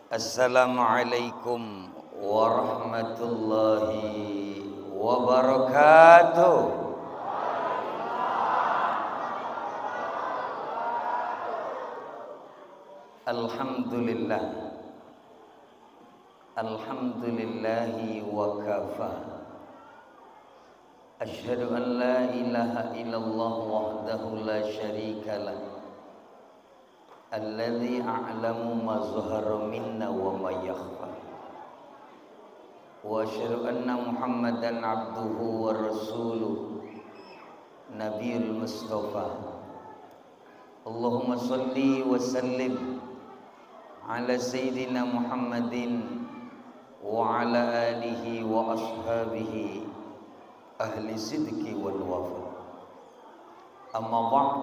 Assalamualaikum warahmatullahi wabarakatuh. Alhamdulillah. Alhamdulillahi wa kafa. Asyhadu an la ilaha illallah wahdahu la syarikalah. Alladzi a'lamu ma zahara minna wa ma yakhfa. Wa asyhadu anna Muhammadan abduhu wa rasuluh Nabiyul Mustafa. Allahumma shalli wa sallim ala sayyidina Muhammadin wa ala alihi wa ashabihi ahli sidqi wal wafa. Amma ba'd.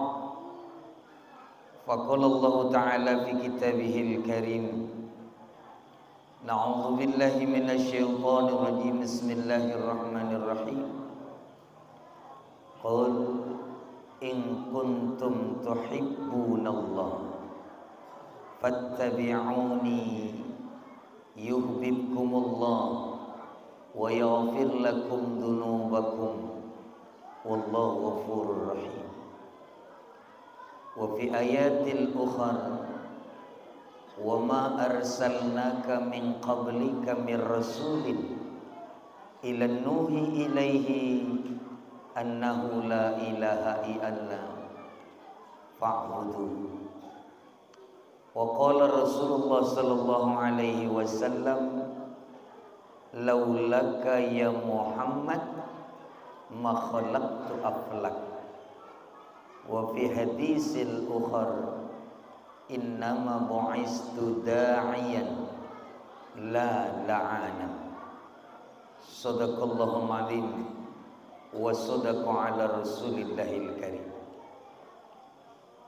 Faqala Allah Ta'ala fi kitabihil karim. Na'udzu billahi minasy syaithanir rajim. Bismillahirrahmanirrahim. Qul in kuntum tuhibbunallah fattabi'uni yuhibbukumullah wa yaghfir lakum dhunubakum wallahu ghafurur rahim. Wa fi ayatil ukhra wa ma arsalnaka min qablika min rasulin ila nuhi ilaihi annahu la ilaha illa fa'budu. Wa qala Rasulullah sallallahu alaihi wasallam laulaka ya Muhammad ma khalaqtu aflak. Wa fi hadisil ukhar innama bu'istu da'iyan la la'ana. Sadaqallahul azim wa sadaqa ala rasulillahil karim.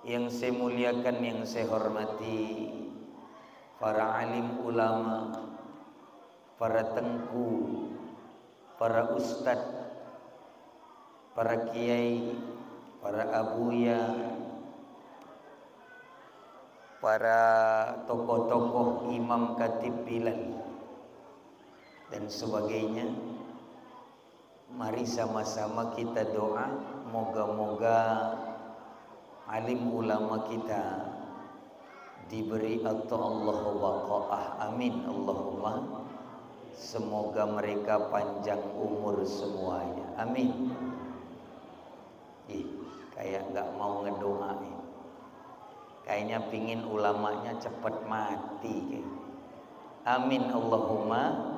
Yang saya muliakan, yang saya hormati para alim ulama, para tengku, para ustadz, para kiai, para abuya, para tokoh-tokoh, imam, khatib, bilal dan sebagainya. Mari sama-sama kita doa, moga-moga alim ulama kita diberi atau Allah waqa'ah. Amin Allahumma. Semoga mereka panjang umur semuanya. Amin. Kayak nggak mau ngedoain, kayaknya pingin ulamanya cepat mati. Amin Allahumma.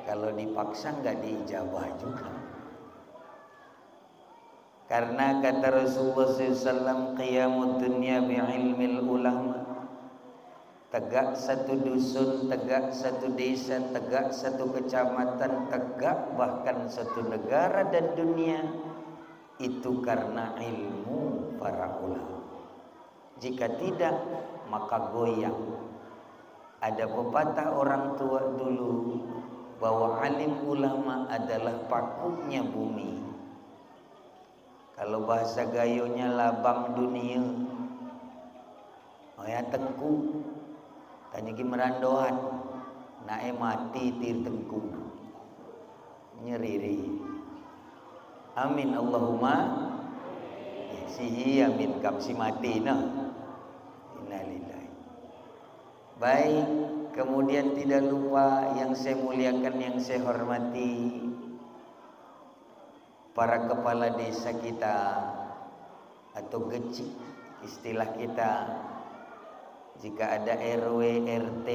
Kalau dipaksa nggak diijabah juga. Karena kata Rasulullah SAW, qiyamud dunya bi'ilmil ulama. Tegak satu dusun, tegak satu desa, tegak satu kecamatan, tegak bahkan satu negara dan dunia, itu karena ilmu para ulama. Jika tidak, maka goyang. Ada pepatah orang tua dulu bahwa alim ulama adalah pakunya bumi. Kalau bahasa gayonya labang dunia. Oh ya tengku, tanya ki merandohan, nae mati tir tengku, nyeriri. Amin Allahumma. Sihi amin kam si mati nah. Innalillahi. Baik, kemudian tidak lupa yang saya muliakan, yang saya hormati, para kepala desa kita atau gecik istilah kita. Jika ada RW, RT,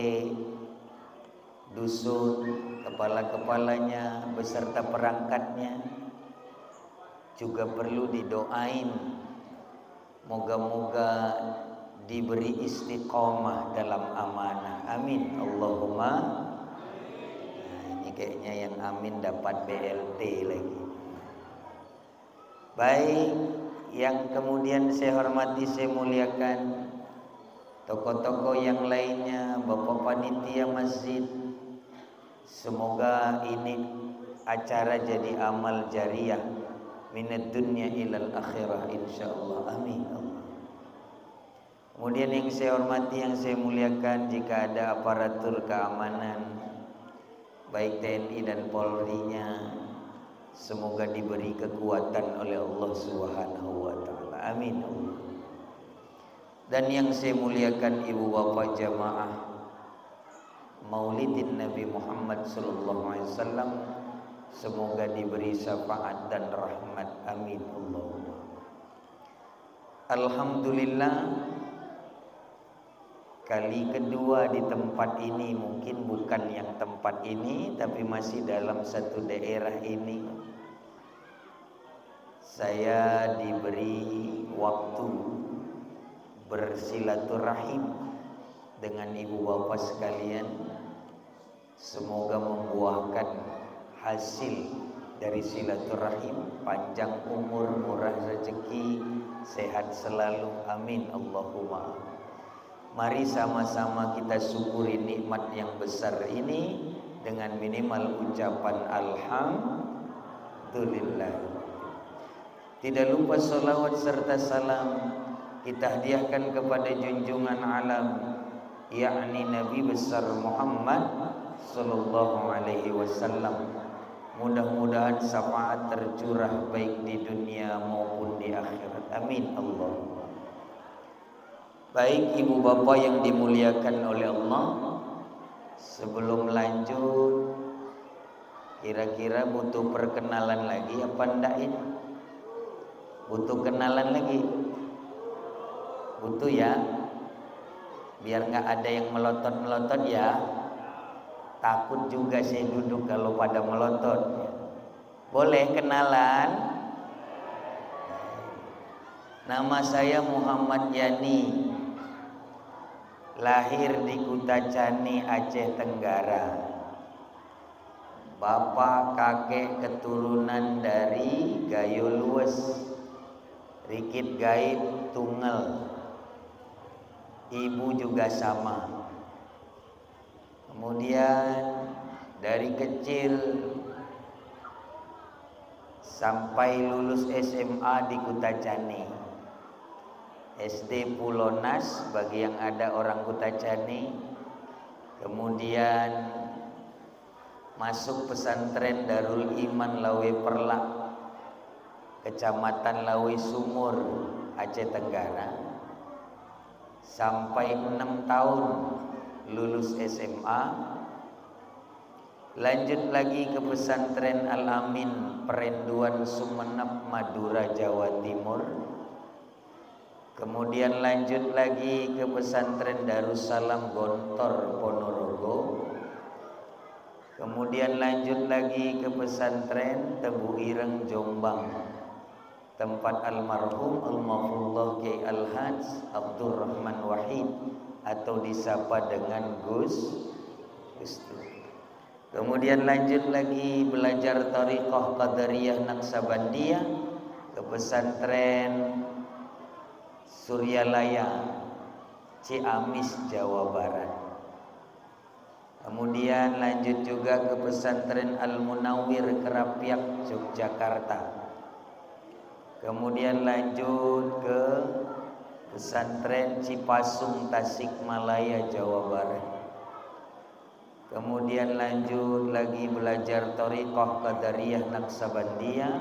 dusun, kepala-kepalanya beserta perangkatnya juga perlu didoain. Moga-moga diberi istiqomah dalam amanah. Amin Allahumma. Nah, ini kayaknya yang amin dapat BLT lagi. Baik, yang kemudian saya hormati, saya muliakan, tokoh-tokoh yang lainnya, Bapak Panitia Masjid, semoga ini acara jadi amal jariah minad dunya ilal akhirah insyaallah. Amin. Kemudian yang saya hormati, yang saya muliakan, jika ada aparatur keamanan baik TNI dan Polri-nya, semoga diberi kekuatan oleh Allah Subhanahu wa taala. Amin. Dan yang saya muliakan ibu bapak jamaah Maulidin Nabi Muhammad sallallahu alaihi wasallam, semoga diberi syafaat dan rahmat. Amin Allahumma. Alhamdulillah, kali kedua di tempat ini, mungkin bukan yang tempat ini, tapi masih dalam satu daerah ini, saya diberi waktu bersilaturahim dengan ibu bapak sekalian. Semoga membuahkan hasil dari silaturahim, panjang umur, murah rezeki, sehat selalu. Amin Allahumma. Mari sama-sama kita syukuri nikmat yang besar ini dengan minimal ucapan alhamdulillah. Tidak lupa salawat serta salam kita hadiahkan kepada junjungan alam, yakni Nabi besar Muhammad sallallahu alaihi wasallam. Mudah-mudahan syafaat tercurah baik di dunia maupun di akhirat. Amin Allah. Baik ibu bapak yang dimuliakan oleh Allah, sebelum lanjut, kira-kira butuh perkenalan lagi apa enggak ini? Butuh kenalan lagi? Butuh ya? Biar nggak ada yang melotot-melotot ya. Takut juga saya duduk kalau pada melotot. Boleh kenalan? Nama saya Muhammad Yani, lahir di Kutacani, Aceh Tenggara. Bapak kakek keturunan dari Gayo Luwes, Rikit Gaib Tunggal. Ibu juga sama. Kemudian dari kecil sampai lulus SMA di Kutacani. SD Pulonas bagi yang ada orang Kutacani. Kemudian masuk pesantren Darul Iman Lawe Perlak, Kecamatan Lawe Sumur, Aceh Tenggara. Sampai 6 tahun lulus SMA. Lanjut lagi ke pesantren Al-Amin Perenduan Sumenep, Madura, Jawa Timur. Kemudian lanjut lagi ke pesantren Darussalam Gontor, Ponorogo. Kemudian lanjut lagi ke pesantren Tebu Ireng, Jombang, tempat almarhum Al-Mafullah Kiai Al-Hajj Abdurrahman Wahid atau disapa dengan Gus Dur. Kemudian lanjut lagi belajar Thariqah Qadariyah Naqsabandiyah ke pesantren Suryalaya, Ciamis, Jawa Barat. Kemudian lanjut juga ke pesantren Al-Munawwir Kerapiak, Yogyakarta. Kemudian lanjut ke pesantren Cipasung, Tasikmalaya, Jawa Barat. Kemudian lanjut lagi belajar Thariqah Qadariyah Naqsabandiyah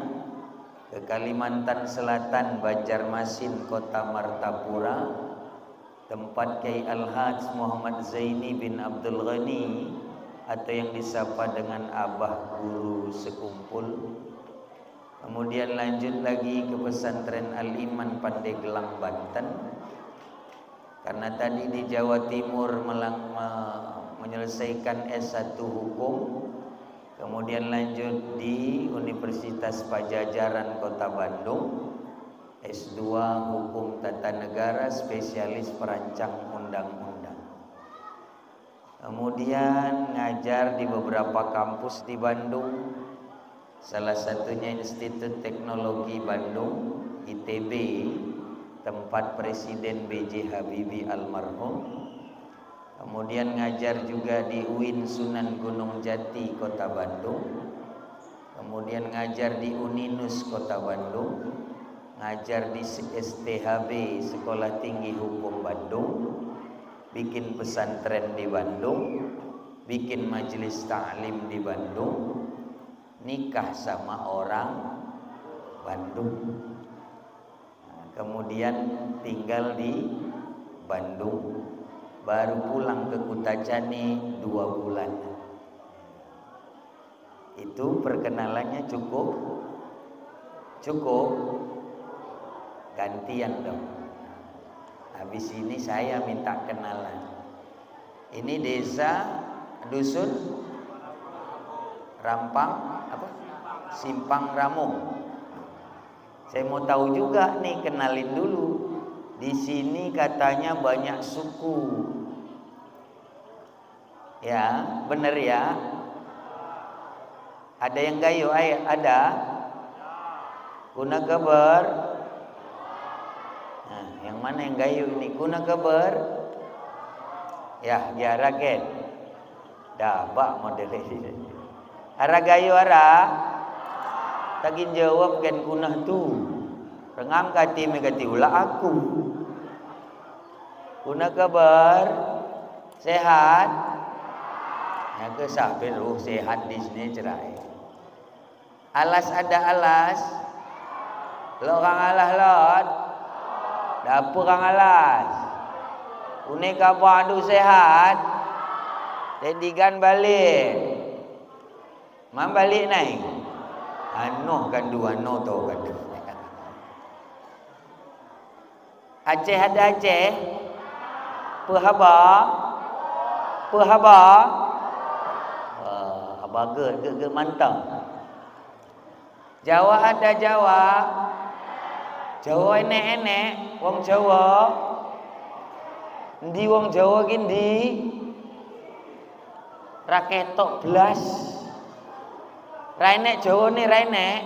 ke Kalimantan Selatan, Banjarmasin, Kota Martapura, tempat Kiai Al-Hajj Muhammad Zaini bin Abdul Ghani atau yang disapa dengan Abah Guru Sekumpul. Kemudian lanjut lagi ke pesantren Al-Iman Pandeglang, Banten. Karena tadi di Jawa Timur menyelesaikan S1 hukum, kemudian lanjut di Universitas Pajajaran Kota Bandung, S2 Hukum Tata Negara, spesialis perancang undang-undang. Kemudian ngajar di beberapa kampus di Bandung, salah satunya Institut Teknologi Bandung, ITB, tempat Presiden B.J. Habibie almarhum. Kemudian ngajar juga di UIN Sunan Gunung Jati, Kota Bandung. Kemudian ngajar di Uninus, Kota Bandung. Ngajar di STHB, Sekolah Tinggi Hukum Bandung. bikin pesantren di Bandung, bikin majelis ta'lim di Bandung, nikah sama orang Bandung, kemudian tinggal di Bandung, baru pulang ke Kutacani 2 bulan. Itu perkenalannya cukup gantian dong. Habis ini saya minta kenalan. Ini desa dusun Rampang apa? Simpang Ramung. Saya mau tahu juga nih, kenalin dulu. Di sini katanya banyak suku. Ya, bener ya? Ada yang gayo? Ada? Kuna kabar? Nah, yang mana yang gayo ini? Kuna kabar? Ya, biara ken. Dabak model ini. Ara gayo ara? Tagin jawab ken kunah tu. Rengam kati megati ulah aku. Kuna kabar? Sehat? Ya ke sampai ruh sehat di sini cerai. Alas ada alas. Lo kang alas lot. Dapur kang alas. Une kabar adu sehat. Dedikan balik. Mam balik naik. Ano kan dua no to kan. Aceh ada Aceh. Pahaba. Abaga ke mantang. Jawa ada Jawa. Jawa enek-enek wong Jawa. Endi wong Jawa ki ndi? Ra ketok blas. Ra enek Jawane ra enek.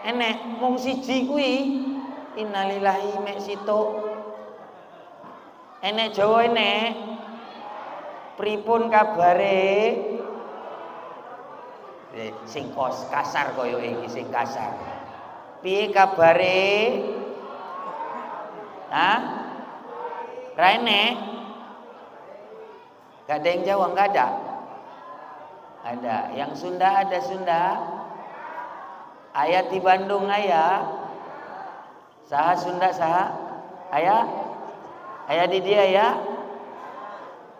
Enek mung siji kuwi. Innalillahi mek sitok. Enek Jawa enek. Pripun kabare? Sing kasar kaya iki, sing kasar. Piye kabare? Hah? Ra enek? Gak ada yang Jawa, enggak ada? Ada. Yang Sunda ada Sunda? Ayah di Bandung ayah? Saha Sunda saha? Ayah? Ayah di dia ya?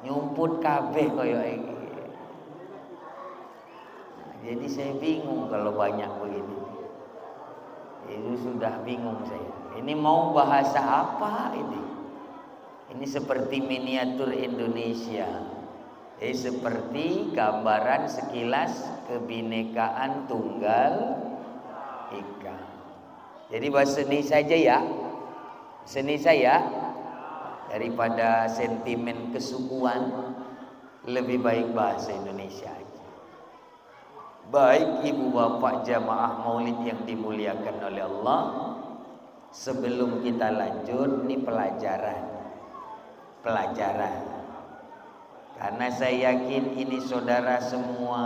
Nyumput kabeh kaya iki. Jadi saya bingung kalau banyak begini. Itu sudah bingung saya. Ini mau bahasa apa ini? Ini seperti miniatur Indonesia. Seperti gambaran sekilas kebinekaan tunggal ika. Jadi bahasa seni saja ya. Seni saya daripada sentimen kesukuan, lebih baik bahasa Indonesia. Baik ibu bapak jamaah maulid yang dimuliakan oleh Allah, sebelum kita lanjut, ini pelajaran. Karena saya yakin ini saudara semua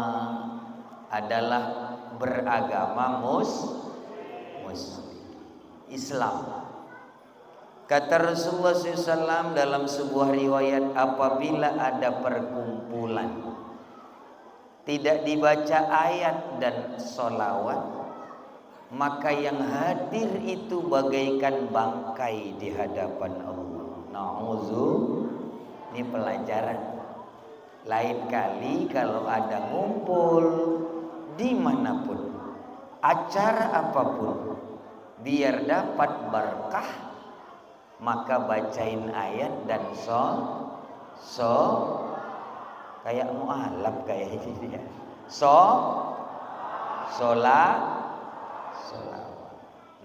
adalah beragama Muslim, Islam. Kata Rasulullah SAW dalam sebuah riwayat, apabila ada perkumpulan tidak dibaca ayat dan sholawat, maka yang hadir itu bagaikan bangkai di hadapan Allah. Ini pelajaran. Lain kali kalau ada ngumpul dimanapun, acara apapun, biar dapat berkah, maka bacain ayat dan kayak mu'alaf kayak ini ya. Sholat.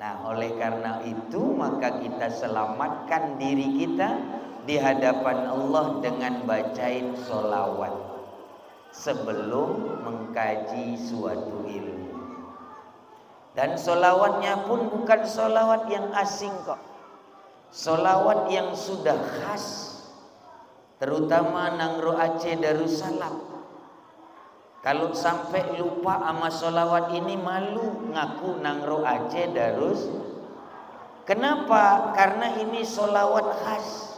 Nah, oleh karena itu maka kita selamatkan diri kita di hadapan Allah dengan bacain sholawat sebelum mengkaji suatu ilmu. Dan sholawatnya pun bukan sholawat yang asing kok. Sholawat yang sudah khas, terutama Nangro Aceh Darussalam. Kalau sampai lupa sama sholawat ini malu ngaku Nangro Aceh Darus. Kenapa? Karena ini sholawat khas.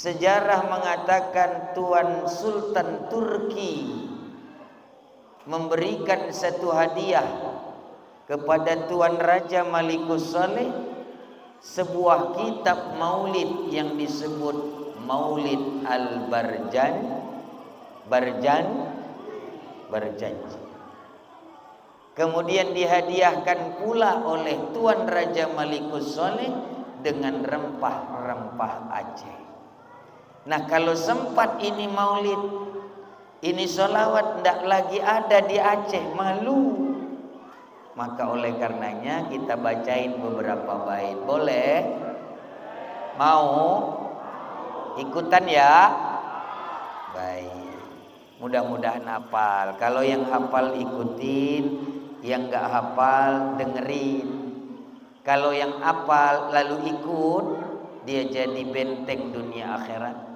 Sejarah mengatakan Tuan Sultan Turki memberikan satu hadiah kepada Tuan Raja Malikus Saleh, sebuah kitab maulid yang disebut Maulid Berjanji. Kemudian dihadiahkan pula oleh Tuan Raja Malikus Saleh dengan rempah-rempah Aceh. Nah, kalau sempat ini maulid, ini sholawat tidak lagi ada di Aceh, malu. Maka oleh karenanya kita bacain beberapa bait. Boleh? Mau? Ikutan ya? Baik. Mudah-mudahan hafal. Kalau yang hafal ikutin, yang nggak hafal dengerin. Kalau yang hafal lalu ikut, dia jadi benteng dunia akhirat.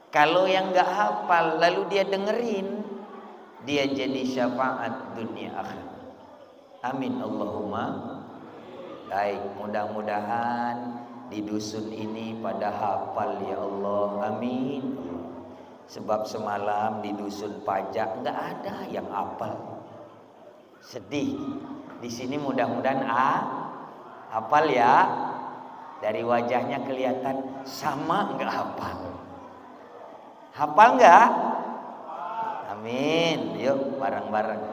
Kalau yang nggak hafal lalu dia dengerin, dia jadi syafaat dunia akhirat. Amin Allahumma. Baik, mudah-mudahan di dusun ini pada hafal ya Allah. Amin. Sebab semalam di dusun pajak nggak ada yang hafal. Sedih. Di sini mudah-mudahan hafal ya. Dari wajahnya kelihatan sama nggak hafal. Hafal nggak? Amin. Yuk bareng-bareng.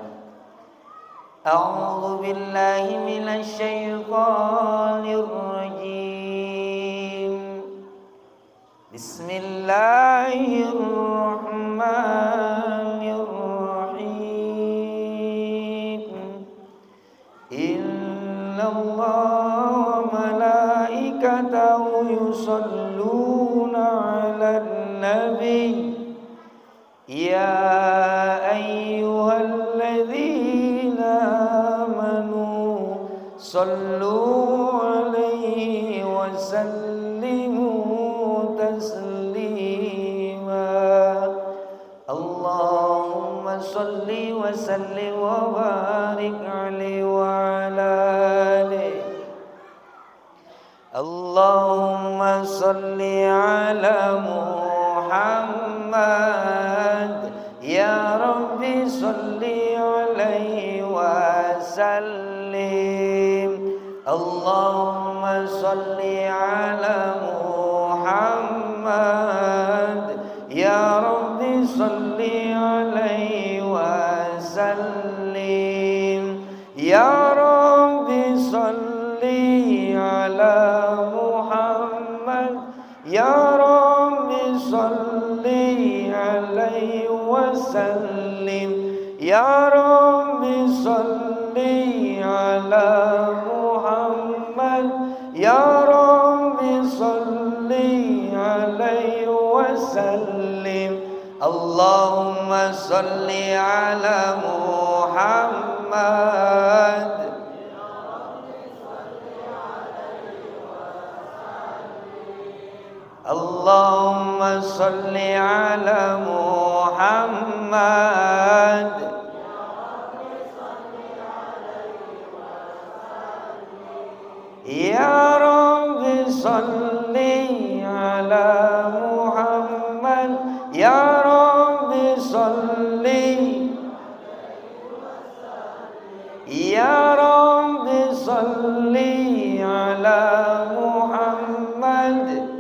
A'udzu billahi minasy syaithanir rajim. Bismillahirrahmanirrahim. Innallaha wa malaikatahu yusholluna 'alan nabi. Ya ayyuhalladzina amanu sallu alaihi wa sallimu taslima. Allahumma salli wa sallim wa barik alaihi wa ala alihi. Allahumma salli ala Muhammad. Ya Rabbi salli alaihi wa sallim. Allahumma salli ala Muhammad. Ya Rabbi salli alaihi wa sallim. Ya Rabbi salli ala Muhammad. Ya Rabbi salli alaihi wa sallim. Ya Rabbi salli ala Muhammad. Ya Rabbi salli alaihi wa sallim. Allahumma salli ala Muhammad. Allahumma salli ala Muhammad. Ya Rabbi salli ala Muhammad. Ya Rabbi salli. Ya Rabbi salli ala Muhammad.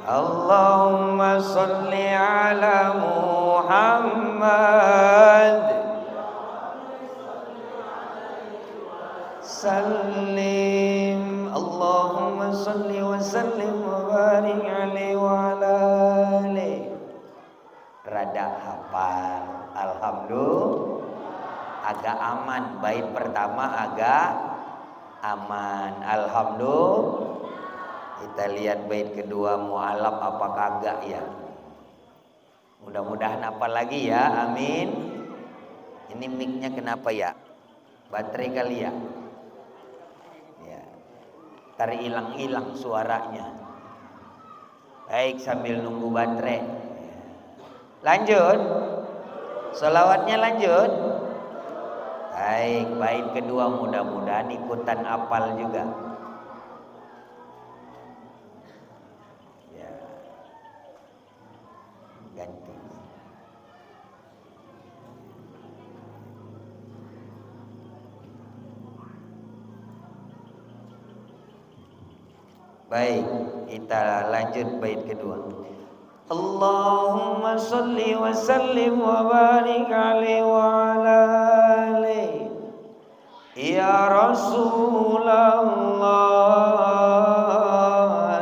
Allahumma salli ala Muhammad. Sallim. Allahumma salli wa sallim wa barik alaihi wa ala alihi. Rada hafal. Alhamdulillah. Agak aman. Bait pertama agak aman. Alhamdulillah. Kita lihat bait kedua mu'alaf apa kagak ya. Mudah-mudahan apa lagi ya. Amin. Ini mic-nya kenapa ya? Baterai kali ya. Ya. Ntar hilang-hilang suaranya. Baik, sambil nunggu baterai. Lanjut. Sholawatnya lanjut. Baik, bait kedua mudah-mudahan ikutan apal juga. Ya. Ganti. Baik, kita lanjut bait kedua. Allahumma sholli wa sallim wa barik alaihi wa ala alihi ya Rasulullah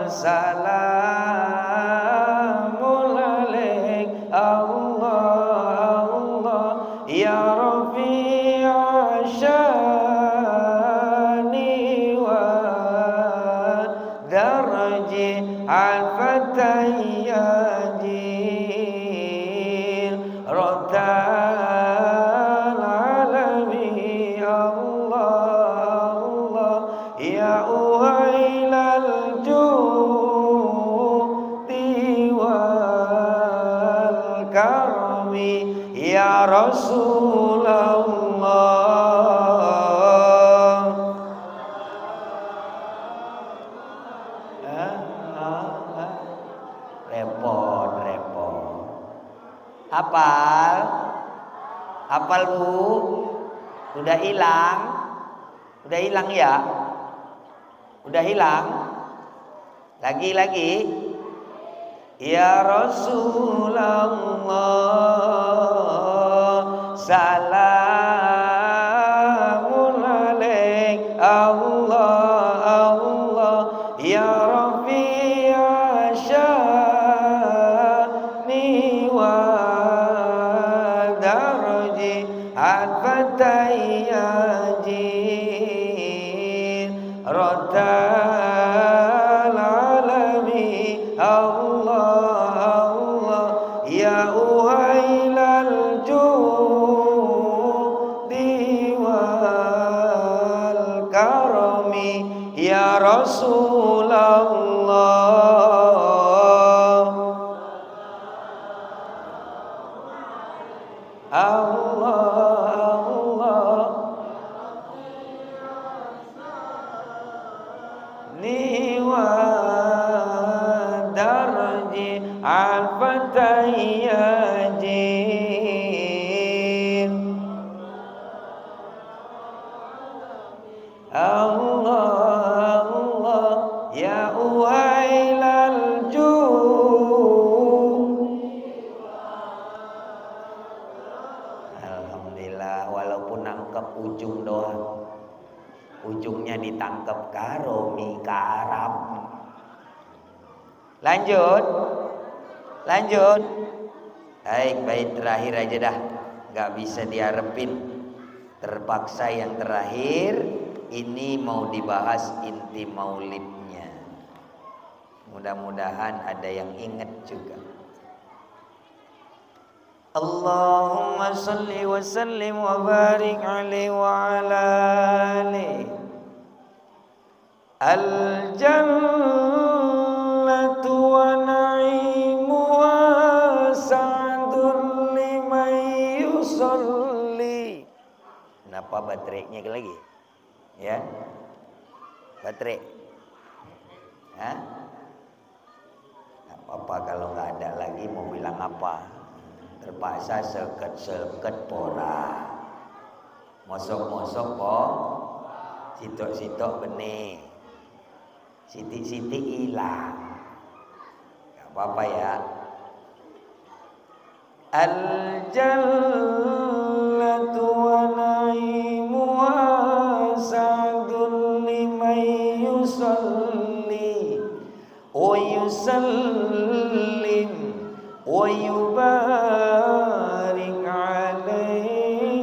salamun alaik Allah Allah ya Rafi'a syani wa darji al-fatayya ya Rasulullah. Repot. Hafal? Hafal Bu? Udah hilang? Udah hilang ya? Udah hilang? Lagi? Ya Rasulullah salamun alaik Allah ya Rafi'a syani wa darji al-fatayya rotal alami Allah ya uhailal judi wal karami ya Rasulullah. Allah ni wa darji al-fatayya Allah ya uhailal Alhamdulillah, walaupun nangkep ujung doang, ujungnya ditangkep karomi karab. Lanjut. Baik, bait terakhir aja dah, nggak bisa diharapin. Terpaksa yang terakhir ini mau dibahas inti maulidnya. Mudah-mudahan ada yang ingat juga. Allahumma sholli wa sallim wa barik alaihi wa ala alihi. Al-jannatu wa na'imuha sa'dun liman yusalli. Kenapa baterainya lagi? Ya, baterai. Hah? Gak apa-apa kalau nggak ada lagi mau bilang apa? Terpaksa seket pora. Mosok po, sitok benih, sitik hilang. Gak apa-apa ya. Al-jannatu wa na'imuha sa'dun liman yusalli wa yusallim wa yubarik alaihi.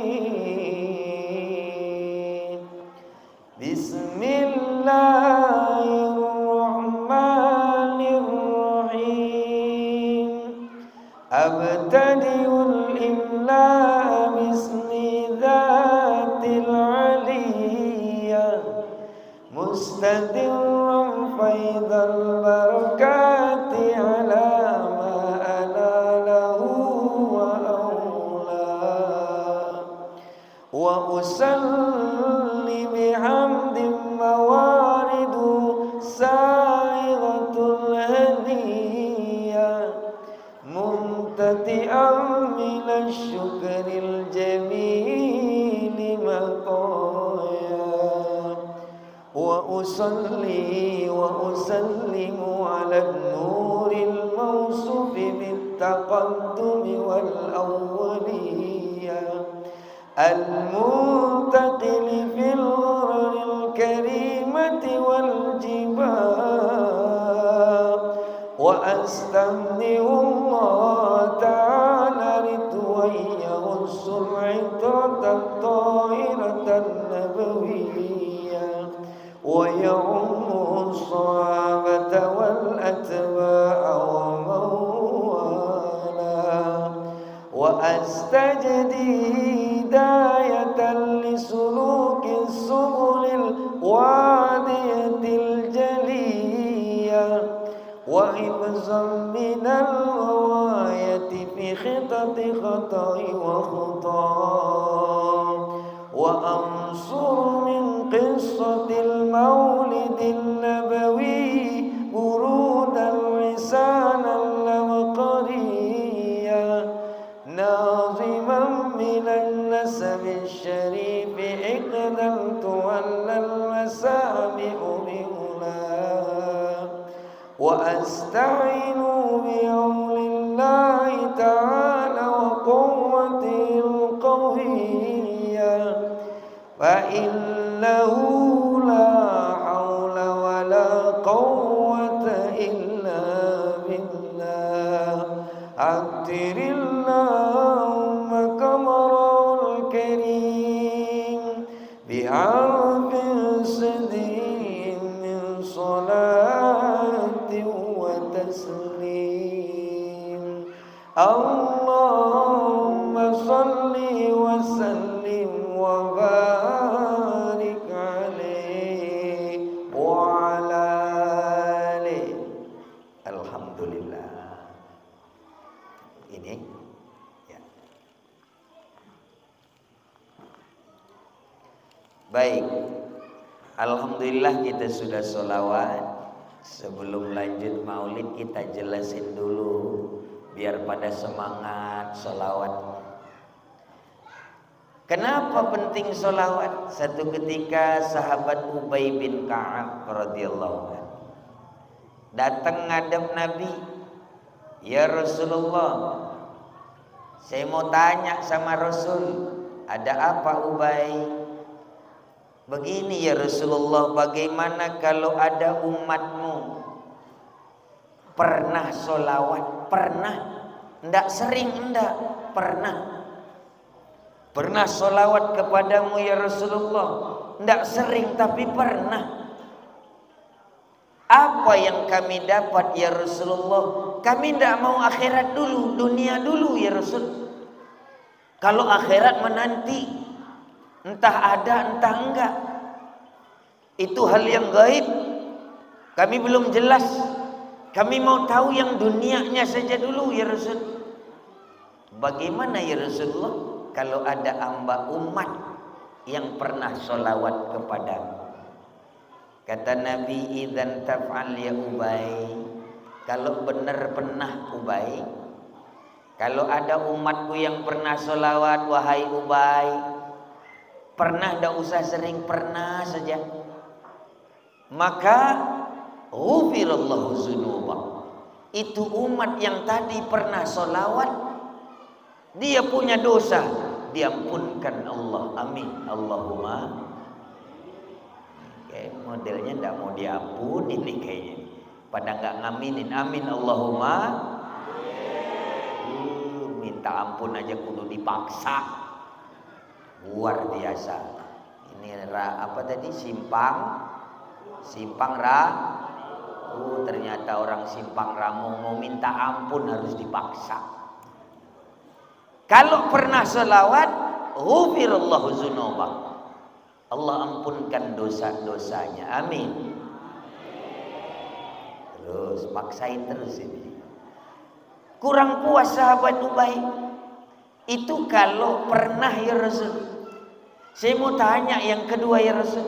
Bismillahirrahmanirrahim. Abtadi'ul imla bismi dhatil aliyah mustadirran faidal barakati ala ma analah wa awla wa وأصلي وأسلم على النور الموصوف بالتقدم والأولية المنتقل في الغرر الكريمة والجبال وأستمنع الله تعالى رضوان يغص العطرة الطاهرة النبوية ويعم الصحابة والأتباع ومن والاه وأستجدي هداية لسلوك السبل الوادية الجلية وحفظا من الغواية في خطط خطأ وخطأ وأنصر من قصة المولد النبوي برودا لسانا العبقرية ناظما من النسب الشريف إقدمت على المسامع بأولاه وأستعين بعون الله تعالى وقوته القوية فإنه لا حول ولا قوة إلا بالله عطر اللهم قمره الكريم بعرف صديق من صلاة وتسليم اللهم صل وسلم وبارك عليه وعلى آله. Alhamdulillah. Ini ya. Baik. Alhamdulillah kita sudah sholawat. Sebelum lanjut maulid kita jelasin dulu biar pada semangat sholawat. Kenapa penting sholawat? Satu ketika sahabat Ubay bin Ka'ab radhiyallahu anhu datang ngadep Nabi, ya Rasulullah, saya mau tanya sama Rasul, ada apa Ubay? Begini ya Rasulullah, bagaimana kalau ada umatmu pernah sholawat? Pernah? Ndak sering? Ndak? Pernah. Pernah sholawat kepadamu ya Rasulullah? Ndak sering tapi pernah. Apa yang kami dapat ya Rasulullah? Kami ndak mau akhirat dulu, dunia dulu ya Rasul. Kalau akhirat menanti, entah ada entah enggak, itu hal yang gaib, kami belum jelas. Kami mau tahu yang dunianya saja dulu ya Rasul. Bagaimana ya Rasulullah kalau ada hamba umat yang pernah sholawat kepadamu? Kata Nabi, idzan taf'al ya Ubay, kalau benar pernah Ubay, kalau ada umatku yang pernah sholawat, wahai Ubay, pernah, tidak usah sering, pernah saja, maka ghufirallahu dzunubah. Itu umat yang tadi pernah sholawat, dia punya dosa, diampunkan Allah. Amin. Allahumma. Oke, modelnya tidak mau diampuni nih kayaknya. Pada nggak ngaminin. Amin. Allahumma. Minta ampun aja kudu dipaksa. Luar biasa. Ini apa tadi? Simpang ternyata orang Simpang Ramung mau minta ampun harus dipaksa. Kalau pernah sholawat, ghufirallahu dzunubah, Allah ampunkan dosa-dosanya. Amin. Terus paksain terus ini. Kurang puas sahabat Ubay. Itu kalau pernah ya Rasul. Saya mau tanya yang kedua ya Rasul,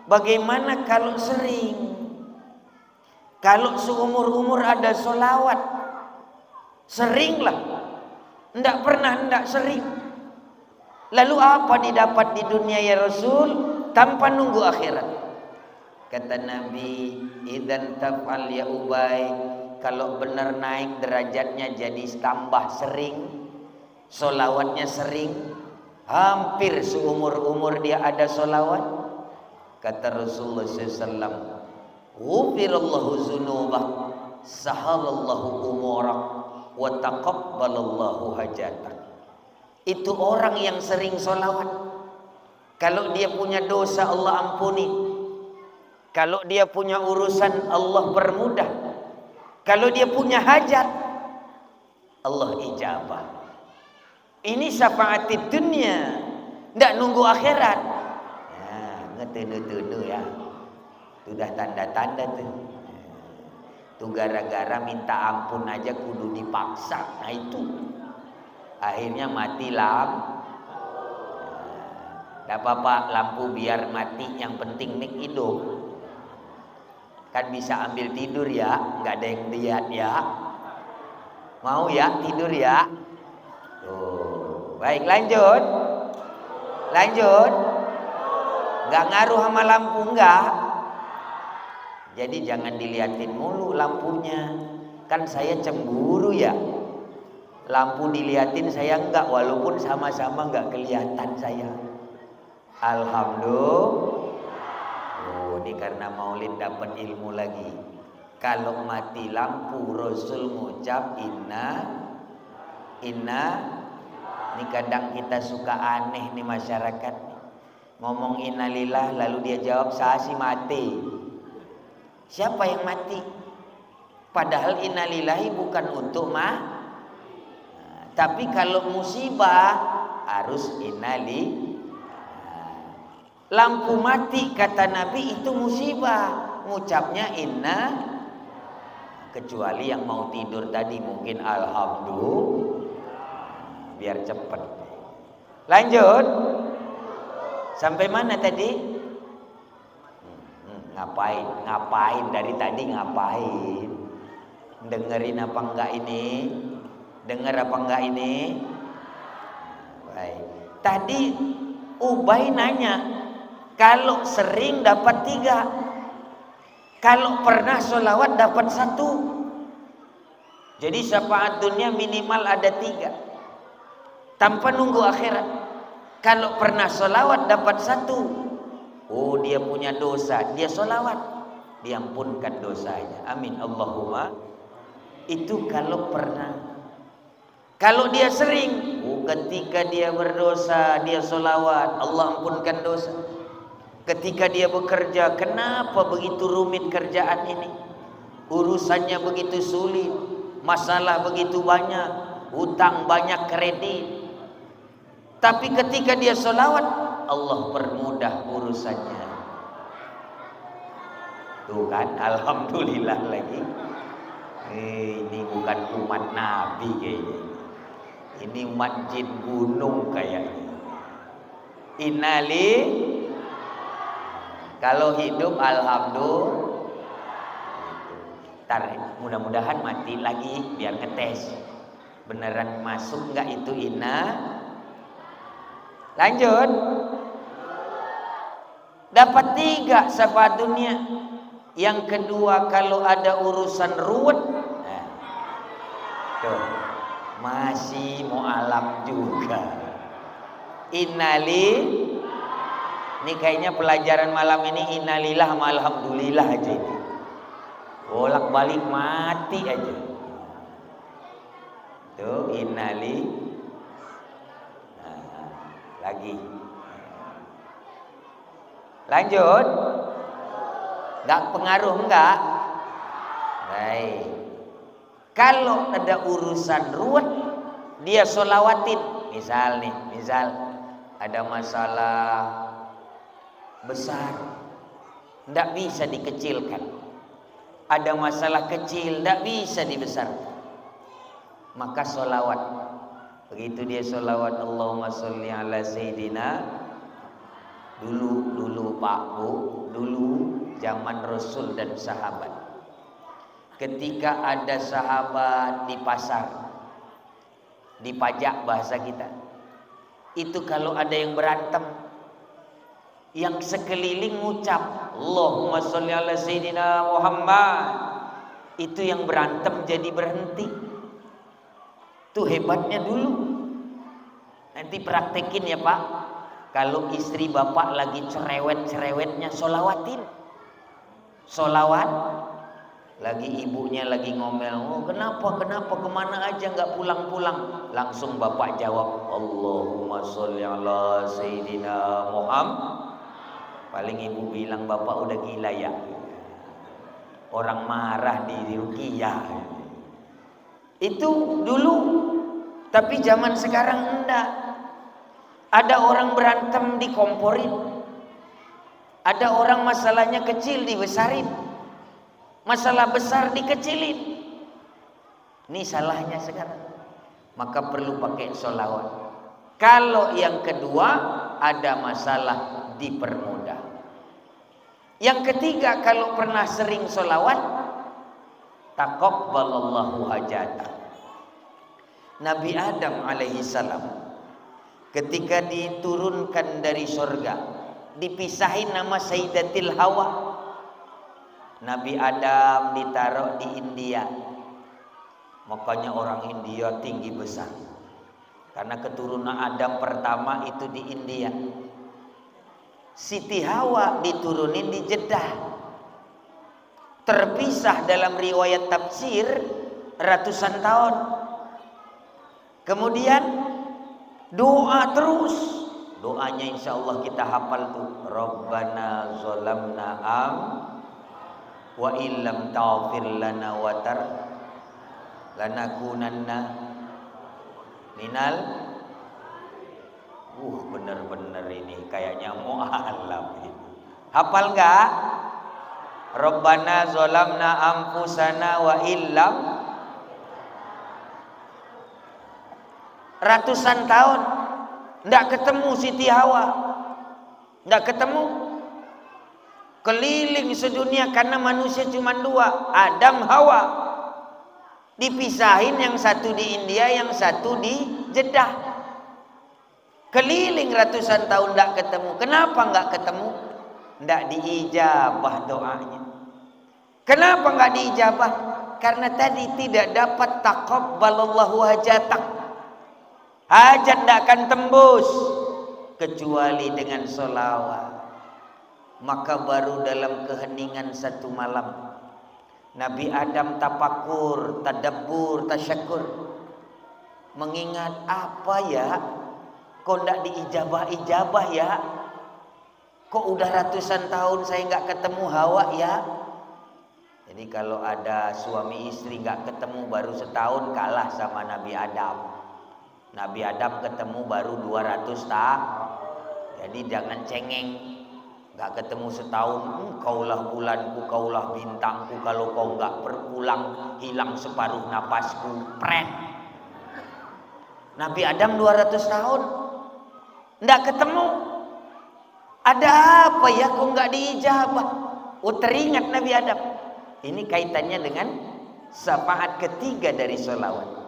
bagaimana kalau sering? Kalau seumur-umur ada sholawat, seringlah. Ndak pernah, ndak sering. Lalu apa didapat di dunia ya Rasul tanpa nunggu akhirat? Kata Nabi, idzan taf'al ya Ubay, kalau benar naik derajatnya jadi tambah sering, solawatnya sering, hampir seumur-umur dia ada solawat. Kata Rasulullah SAW, ghufirallahu dzunubah, sahalallahu umurak, wa taqabbalallahu hajatah. Itu orang yang sering solawat, kalau dia punya dosa Allah ampuni, kalau dia punya urusan Allah permudah, kalau dia punya hajat Allah ijabah. Ini syafaat dunia, tidak nunggu akhirat. Nah, ngetunu-tunu ya, sudah tanda-tanda tuh. Tuh gara-gara minta ampun aja kudu dipaksa. Nah itu akhirnya mati lampu. Gak apa-apa lampu biar mati, yang penting mik hidup. Kan bisa ambil tidur ya, nggak ada yang lihat ya. Mau ya tidur ya. Tuh. Baik, lanjut. Lanjut. Nggak ngaruh sama lampu, enggak. Jadi jangan dilihatin mulu lampunya. Kan saya cemburu ya. Lampu dilihatin saya enggak, walaupun sama-sama enggak kelihatan saya. Alhamdulillah. Oh, ini karena maulid dapat ilmu lagi. Kalau mati lampu Rasul ngucap inna. Ini kadang kita suka aneh nih masyarakat. Ngomong innalillah lalu dia jawab saya sih mati. Siapa yang mati? Padahal innalillahi bukan untuk tapi kalau musibah harus innalillahi. Lampu mati kata Nabi itu musibah, ngucapnya inna. Kecuali yang mau tidur tadi mungkin alhamdulillah, biar cepat. Lanjut. Sampai mana tadi? Ngapain dari tadi ngapain? Dengerin apa enggak ini? Dengar apa enggak ini? Baik. Tadi Ubay nanya, kalau sering dapat 3, kalau pernah sholawat dapat 1. Jadi syafaat dunia minimal ada 3, tanpa nunggu akhirat. Kalau pernah sholawat dapat 1. Oh, dia punya dosa, dia sholawat, diampunkan dosanya. Amin Allahumma. Itu kalau pernah. Kalau dia sering, ketika dia berdosa dia sholawat, Allah ampunkan dosa. Ketika dia bekerja, kenapa begitu rumit kerjaan ini? Urusannya begitu sulit, masalah begitu banyak, hutang banyak, kredit. Tapi ketika dia sholawat, Allah permudah urusannya. Tuh kan, alhamdulillah lagi. Ini bukan umat Nabi kayaknya. Ini umat jin gunung kayaknya. Innali. Kalau hidup alhamdulillah. Ntar mudah-mudahan mati lagi biar ngetes beneran masuk nggak itu inna. Lanjut. Dapat 3 syafaat dunia. Yang kedua kalau ada urusan ruwet, tuh masih mu'alaf juga. Innali. Ini kayaknya pelajaran malam ini innalillah sama alhamdulillah aja ini. Bolak balik mati aja. Tuh innali. Nah, lagi. Lanjut. Gak pengaruh enggak? Baik. Kalau ada urusan ruwet, dia sholawatin. Misal ada masalah besar, tidak bisa dikecilkan. Ada masalah kecil, tidak bisa dibesarkan. Maka sholawat. Begitu dia sholawat, Allahumma sholli ala Sayyidina. Dulu Pak Bu, dulu zaman Rasul dan sahabat. Ketika ada sahabat di pasar, dipajak bahasa kita, itu kalau ada yang berantem, yang sekeliling ngucap Allahumma sholli ala Sayyidina Muhammad, itu yang berantem jadi berhenti. Itu hebatnya dulu. Nanti praktekin ya Pak, kalau istri bapak lagi cerewet-cerewetnya, sholawatin. Sholawat. Lagi ibunya lagi ngomel, oh kenapa kemana aja nggak pulang-pulang, langsung bapak jawab Allahumma sholli ala Sayyidina Muhammad. Paling ibu bilang bapak udah gila ya, orang marah di ruqyah. Itu dulu. Tapi zaman sekarang enggak. Ada orang berantem dikomporin, ada orang masalahnya kecil dibesarin, masalah besar dikecilin. Ini salahnya sekarang. Maka perlu pakai sholawat. Kalau yang kedua, ada masalah dipermudah. Yang ketiga, kalau pernah sering sholawat, taqabbalallahu hajatah. Nabi Adam alaihi salam ketika diturunkan dari surga, dipisahin nama Sayyidatil Hawa. Nabi Adam ditaruh di India. Makanya orang India tinggi besar, karena keturunan Adam pertama itu di India. Siti Hawa diturunin di Jeddah. Terpisah dalam riwayat tafsir ratusan tahun. Kemudian doa terus. Doanya insya Allah kita hafal tuh. Rabbana zolamna wa illam taghfir lana wa lanakunanna minal. Bener-bener ini kayaknya mu'alaf. Hafal enggak? Rabbana zolamna anfusana wa illam. Ratusan tahun enggak ketemu Siti Hawa, enggak ketemu. Keliling sedunia karena manusia cuma dua, Adam Hawa. Dipisahin, yang satu di India, yang satu di Jeddah. Keliling ratusan tahun tidak ketemu. Kenapa nggak ketemu? Tidak diijabah doanya. Kenapa nggak diijabah? Karena tadi tidak dapat taqabbalallahu hajatak. Hajat tidak akan tembus kecuali dengan sholawat. Maka baru dalam keheningan satu malam, Nabi Adam tafakur, tadabbur, tasyakur, mengingat apa ya, kok tidak diijabah-ijabah ya, kok udah ratusan tahun saya nggak ketemu Hawa ya. Jadi kalau ada suami istri nggak ketemu baru setahun, kalah sama Nabi Adam. Nabi Adam ketemu baru 200 tahun. Jadi jangan cengeng. Gak ketemu setahun, kaulah bulanku, kaulah bintangku, kalau kau gak berpulang hilang separuh napasku. Pret. Nabi Adam 200 tahun nggak ketemu. Ada apa ya kok nggak diijabah? Oh, teringat Nabi Adam. Ini kaitannya dengan syafaat ketiga dari sholawat.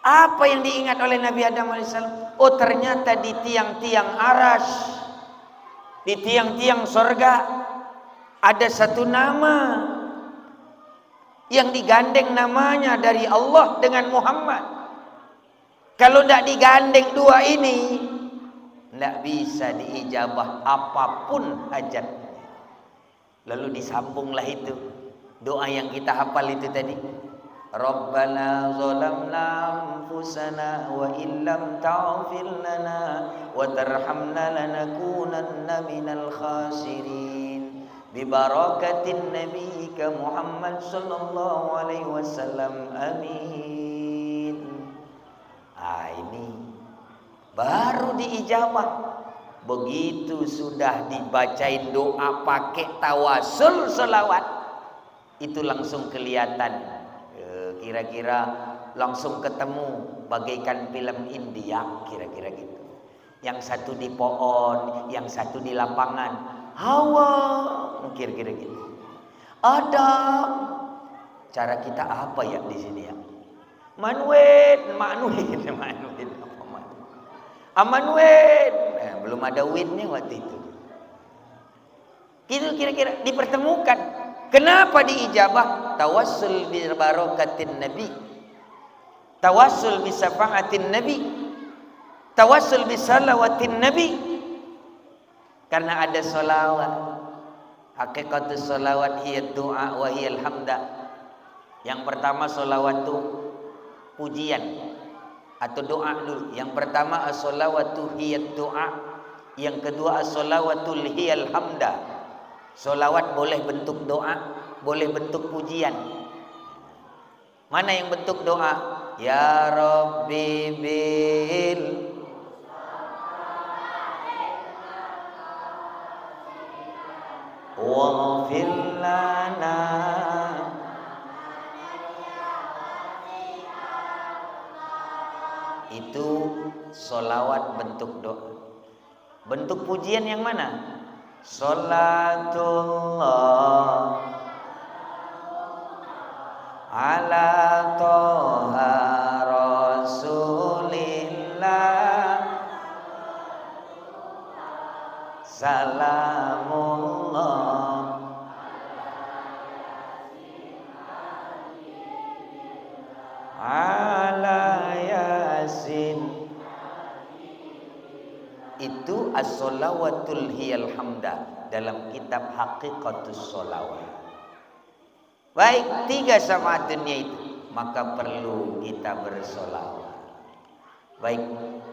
Apa yang diingat oleh Nabi Adam alaihissalam? Oh, ternyata di tiang-tiang arash, di tiang-tiang sorga ada satu nama yang digandeng namanya dari Allah dengan Muhammad. Kalau tidak digandeng dua ini, tidak bisa diijabah apapun hajat. Lalu disambunglah itu doa yang kita hafal itu tadi. Rabbana zalamna anfusana wa illam taghfir lana wa tarhamna lanakunanna minal khasirin bi barakatin nabiyyika Muhammad sallallahu alaihi wasallam amin. Ini baru diijabah. Begitu sudah dibacain doa pakai tawasul selawat, itu langsung kelihatan. Kira-kira langsung ketemu bagaikan film India, kira-kira gitu. Yang satu di pohon, yang satu di lapangan. Hawa, kira-kira gitu. Adam. Cara kita apa ya di sini ya? Manuel. Amanuel. Belum ada winnya waktu itu. Gitu kira-kira dipertemukan. Kenapa diijabah? Tawassul bi barakatin Nabi. Tawassul bi syafaatin Nabi. Tawassul bi salawatin Nabi. Karena ada solawat. Hakikatus solawat hiya doa wa hiya alhamda. Yang pertama solawat itu pujian atau doa dulu. Yang pertama as-solawatu hiya doa. Yang kedua as-solawatul hiya alhamda. Solawat boleh bentuk doa, boleh bentuk pujian. Mana yang bentuk doa? Ya Rabbi bil waghfir lana. Itu solawat bentuk doa. Bentuk pujian yang mana? Salatullah ala toha rasulillah salamullah ala yasin. Itu as-solawatul hiyal hamda dalam kitab Hakikatus Solawat. Baik, 3 syafaatunnya itu, maka perlu kita bersolawat. Baik,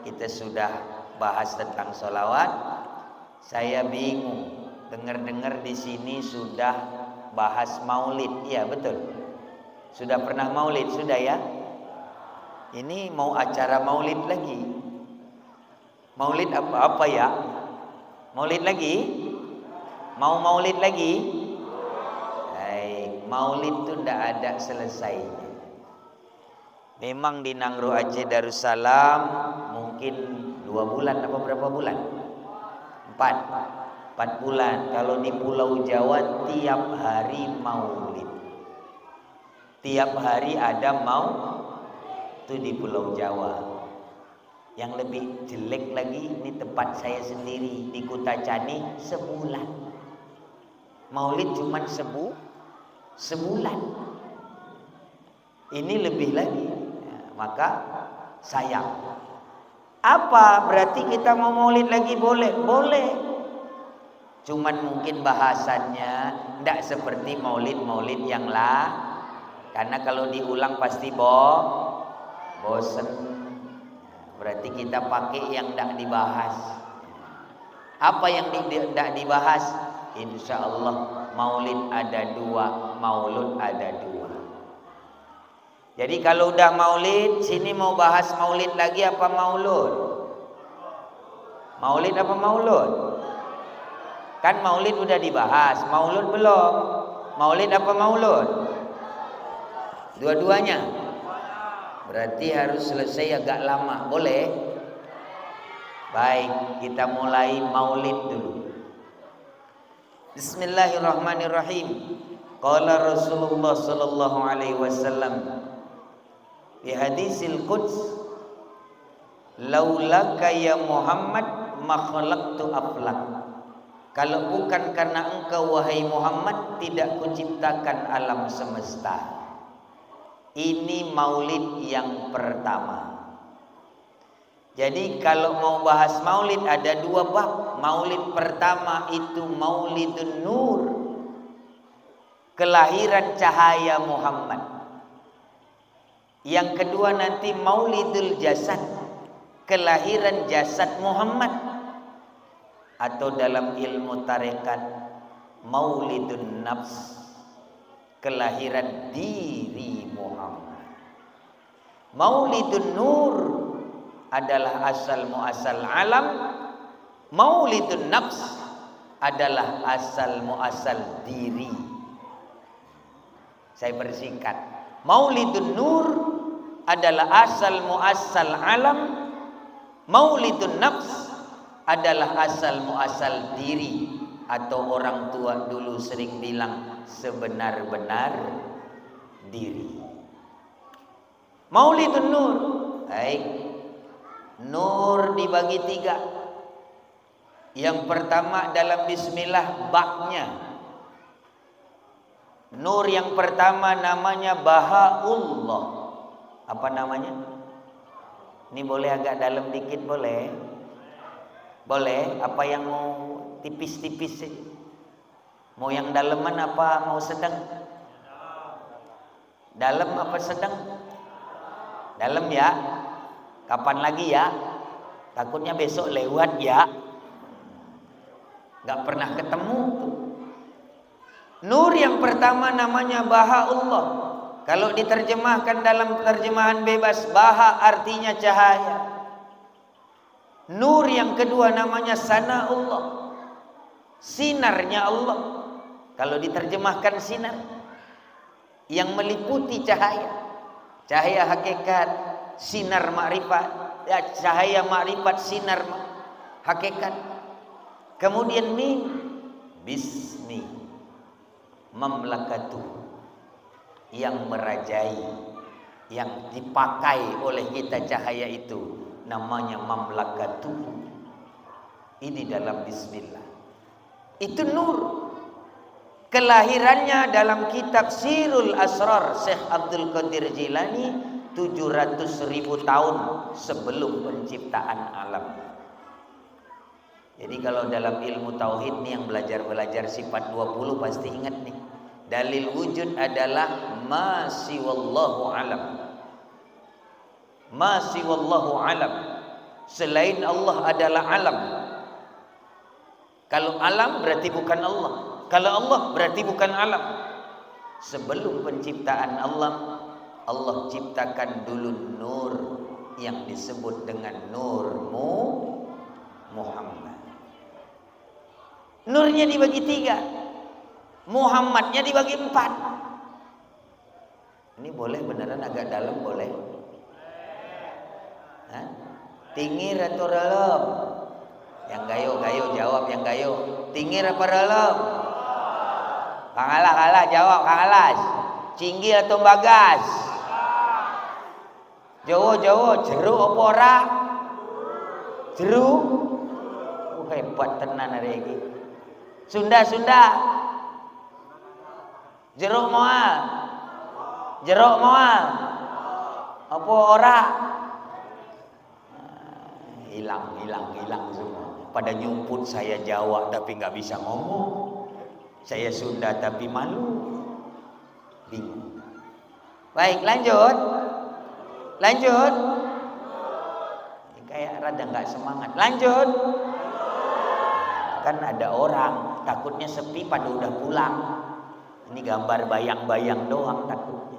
kita sudah bahas tentang solawat. Saya bingung, dengar-dengar di sini sudah bahas maulid. Iya betul. Sudah pernah maulid, sudah ya? Ini mau acara maulid lagi. Maulid apa ya? Maulid lagi? Mau maulid lagi? Baik, maulid itu tidak ada selesainya. Memang di Nangro Aceh Darussalam mungkin 2 bulan apa berapa bulan? 4 bulan. Kalau di Pulau Jawa tiap hari maulid. Tiap hari ada itu di Pulau Jawa. Yang lebih jelek lagi, ini tempat saya sendiri di Kutacani, sebulan. Maulid cuma sebulan. Ini lebih lagi. Maka sayang. Apa berarti kita mau maulid lagi? Boleh? Boleh. Cuman mungkin bahasannya tidak seperti maulid-maulid yang lah. Karena kalau diulang pasti bosen. Berarti kita pakai yang tidak dibahas. Apa yang tidak dibahas? Insya Allah maulid ada 2, maulud ada 2. Jadi kalau udah maulid, sini mau bahas maulid lagi apa maulud? Maulid apa maulud? Kan maulid udah dibahas, maulud belum. Maulid apa maulud? Dua-duanya. Berarti harus selesai agak lama, boleh? Baik, kita mulai maulid dulu. Bismillahirrahmanirrahim. Qala Rasulullah sallallahu alaihi wasallam di hadisil Quds, laulaka ya Muhammad ma khalaqtu aflak. Kalau bukan karena engkau wahai Muhammad, tidak kuciptakan alam semesta. Ini maulid yang pertama. Jadi kalau mau bahas maulid ada 2 bab. Maulid pertama itu Maulidun Nur, kelahiran cahaya Muhammad. Yang kedua nanti Maulidul Jasad, kelahiran jasad Muhammad. Atau dalam ilmu tarekat Maulidun Nafs, kelahiran diri Muhammad. Maulidun Nur adalah asal muasal alam. Maulidun Nafs adalah asal muasal diri. Saya persingkat. Maulidun Nur adalah asal muasal alam. Maulidun Nafs adalah asal muasal diri. Atau orang tua dulu sering bilang sebenar-benar diri. Maulidun Nur. Baik. Nur dibagi 3. Yang pertama dalam bismillah baknya. Nur yang pertama namanya Bahaullah. Apa namanya? Ini boleh agak dalam dikit boleh? Boleh? Apa yang mau tipis-tipis? Mau yang daleman apa mau sedang? Dalam apa sedang? Dalam ya. Kapan lagi ya? Takutnya besok lewat ya. Gak pernah ketemu tuh. Nur yang pertama namanya Bahaullah. Kalau diterjemahkan dalam terjemahan bebas, Baha artinya cahaya. Nur yang kedua namanya Sanaullah, sinarnya Allah. Kalau diterjemahkan sinar, yang meliputi cahaya. Cahaya hakikat, sinar makrifat, ya, cahaya makrifat, sinar hakikat. Kemudian mim, bismi, mamlakatuh, yang merajai, yang dipakai oleh kita cahaya itu namanya mamlakatuh. Ini dalam bismillah. Itu nur. Kelahirannya dalam kitab Sirul Asrar Syekh Abdul Qadir Jilani 700.000 tahun sebelum penciptaan alam. Jadi kalau dalam ilmu tauhid nih yang belajar sifat 20 pasti ingat nih. Dalil wujud adalah ma siwallahu alam. Ma siwallahu alam. Selain Allah adalah alam. Kalau alam berarti bukan Allah. Kalau Allah berarti bukan alam. Sebelum penciptaan Allah, Allah ciptakan dulu nur yang disebut dengan nurmu Muhammad. Nurnya dibagi 3, Muhammadnya dibagi 4. Ini boleh beneran agak dalam boleh? Hah? Tinggi atau dalam? Yang gayo jawab yang gayo. Tinggi apa dalam? Kang Alas jawab Kang Alas. Tinggi atau bagas? Jawa jeruk apa ora? Jeruk. Hebat tenan hari ini. Sunda jeruk moal apa ora? Hilang semua. Pada nyumput saya Jawa tapi nggak bisa ngomong, saya Sunda tapi malu, bingung. Baik, lanjut kayak rada nggak semangat. Lanjut. Kan ada orang takutnya sepi pada udah pulang. Ini gambar bayang-bayang doang takutnya.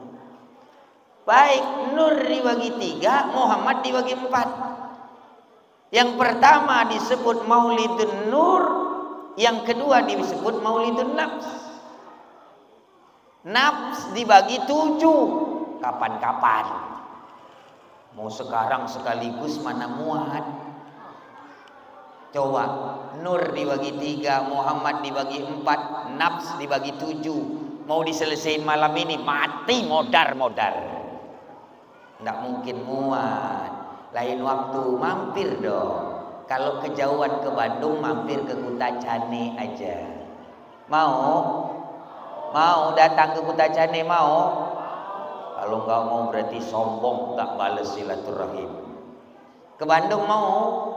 Baik, nur dibagi 3, Muhammad dibagi 4. Yang pertama disebut Maulidun Nur, yang kedua disebut Maulidun Nafs. Nafs dibagi 7. Kapan-kapan. Mau sekarang sekaligus mana muat. Coba, nur dibagi 3, Muhammad dibagi 4, nafs dibagi 7. Mau diselesaikan malam ini, mati modar. Nggak mungkin muat. Lain waktu mampir dong. Kalau kejauhan ke Bandung, mampir ke Kutacane aja. Mau datang ke Kutacane mau? Kalau nggak mau berarti sombong, tak balas silaturahim. Ke Bandung mau?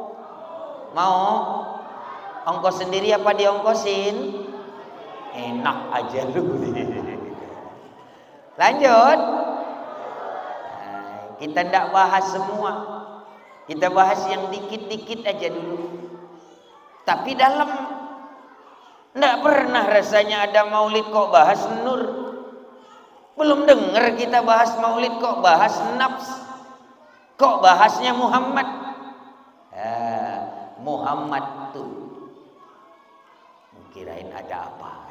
Ongkos sendiri apa diongkosin? Enak aja lu. Lanjut. Nah, kita tidak bahas semua. Kita bahas yang dikit-dikit aja dulu. Tapi dalam tidak pernah rasanya ada maulid kok bahas nur. Belum dengar kita bahas maulid kok bahas nafs. Kok bahasnya Muhammad? Muhammad tuh kirain ada apa?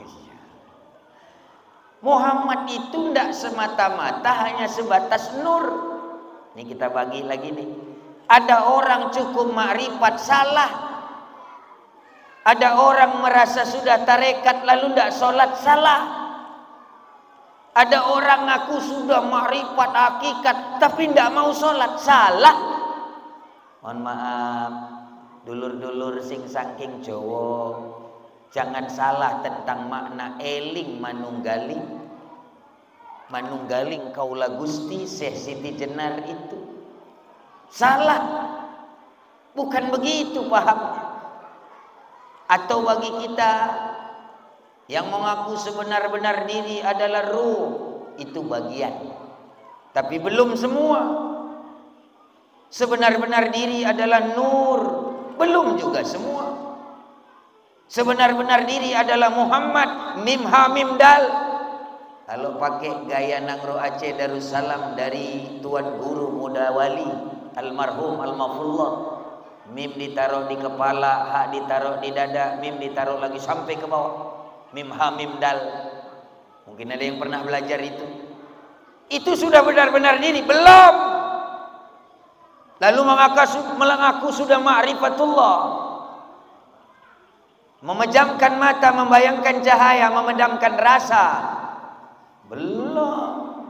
Muhammad itu tidak semata-mata hanya sebatas nur. Ini kita bagi lagi nih. Ada orang cukup makrifat salah. Ada orang merasa sudah tarekat lalu tidak sholat salah. Ada orang ngaku sudah makrifat hakikat tapi tidak mau sholat salah. Mohon maaf. Dulur-dulur sing saking Jawa, jangan salah tentang makna eling manunggaling. Manunggaling kaula Gusti Syekh Siti Jenar itu salah. Bukan begitu pahamnya. Atau bagi kita yang mengaku sebenar-benar diri adalah ruh, itu bagian. Tapi belum semua. Sebenar-benar diri adalah nur, belum juga semua. Sebenar-benar diri adalah Muhammad, mim ha mim dal. Kalau pakai gaya Nangro Aceh Darussalam dari Tuan Guru Muda Wali almarhum Al-Mafullah, mim ditaruh di kepala, ha ditaruh di dada, mim ditaruh lagi sampai ke bawah, mim ha mim dal. Mungkin ada yang pernah belajar itu. Itu sudah benar-benar diri? Belum. Lalu mengaku sudah ma'rifatullah, memejamkan mata, membayangkan cahaya, memedamkan rasa. Belum.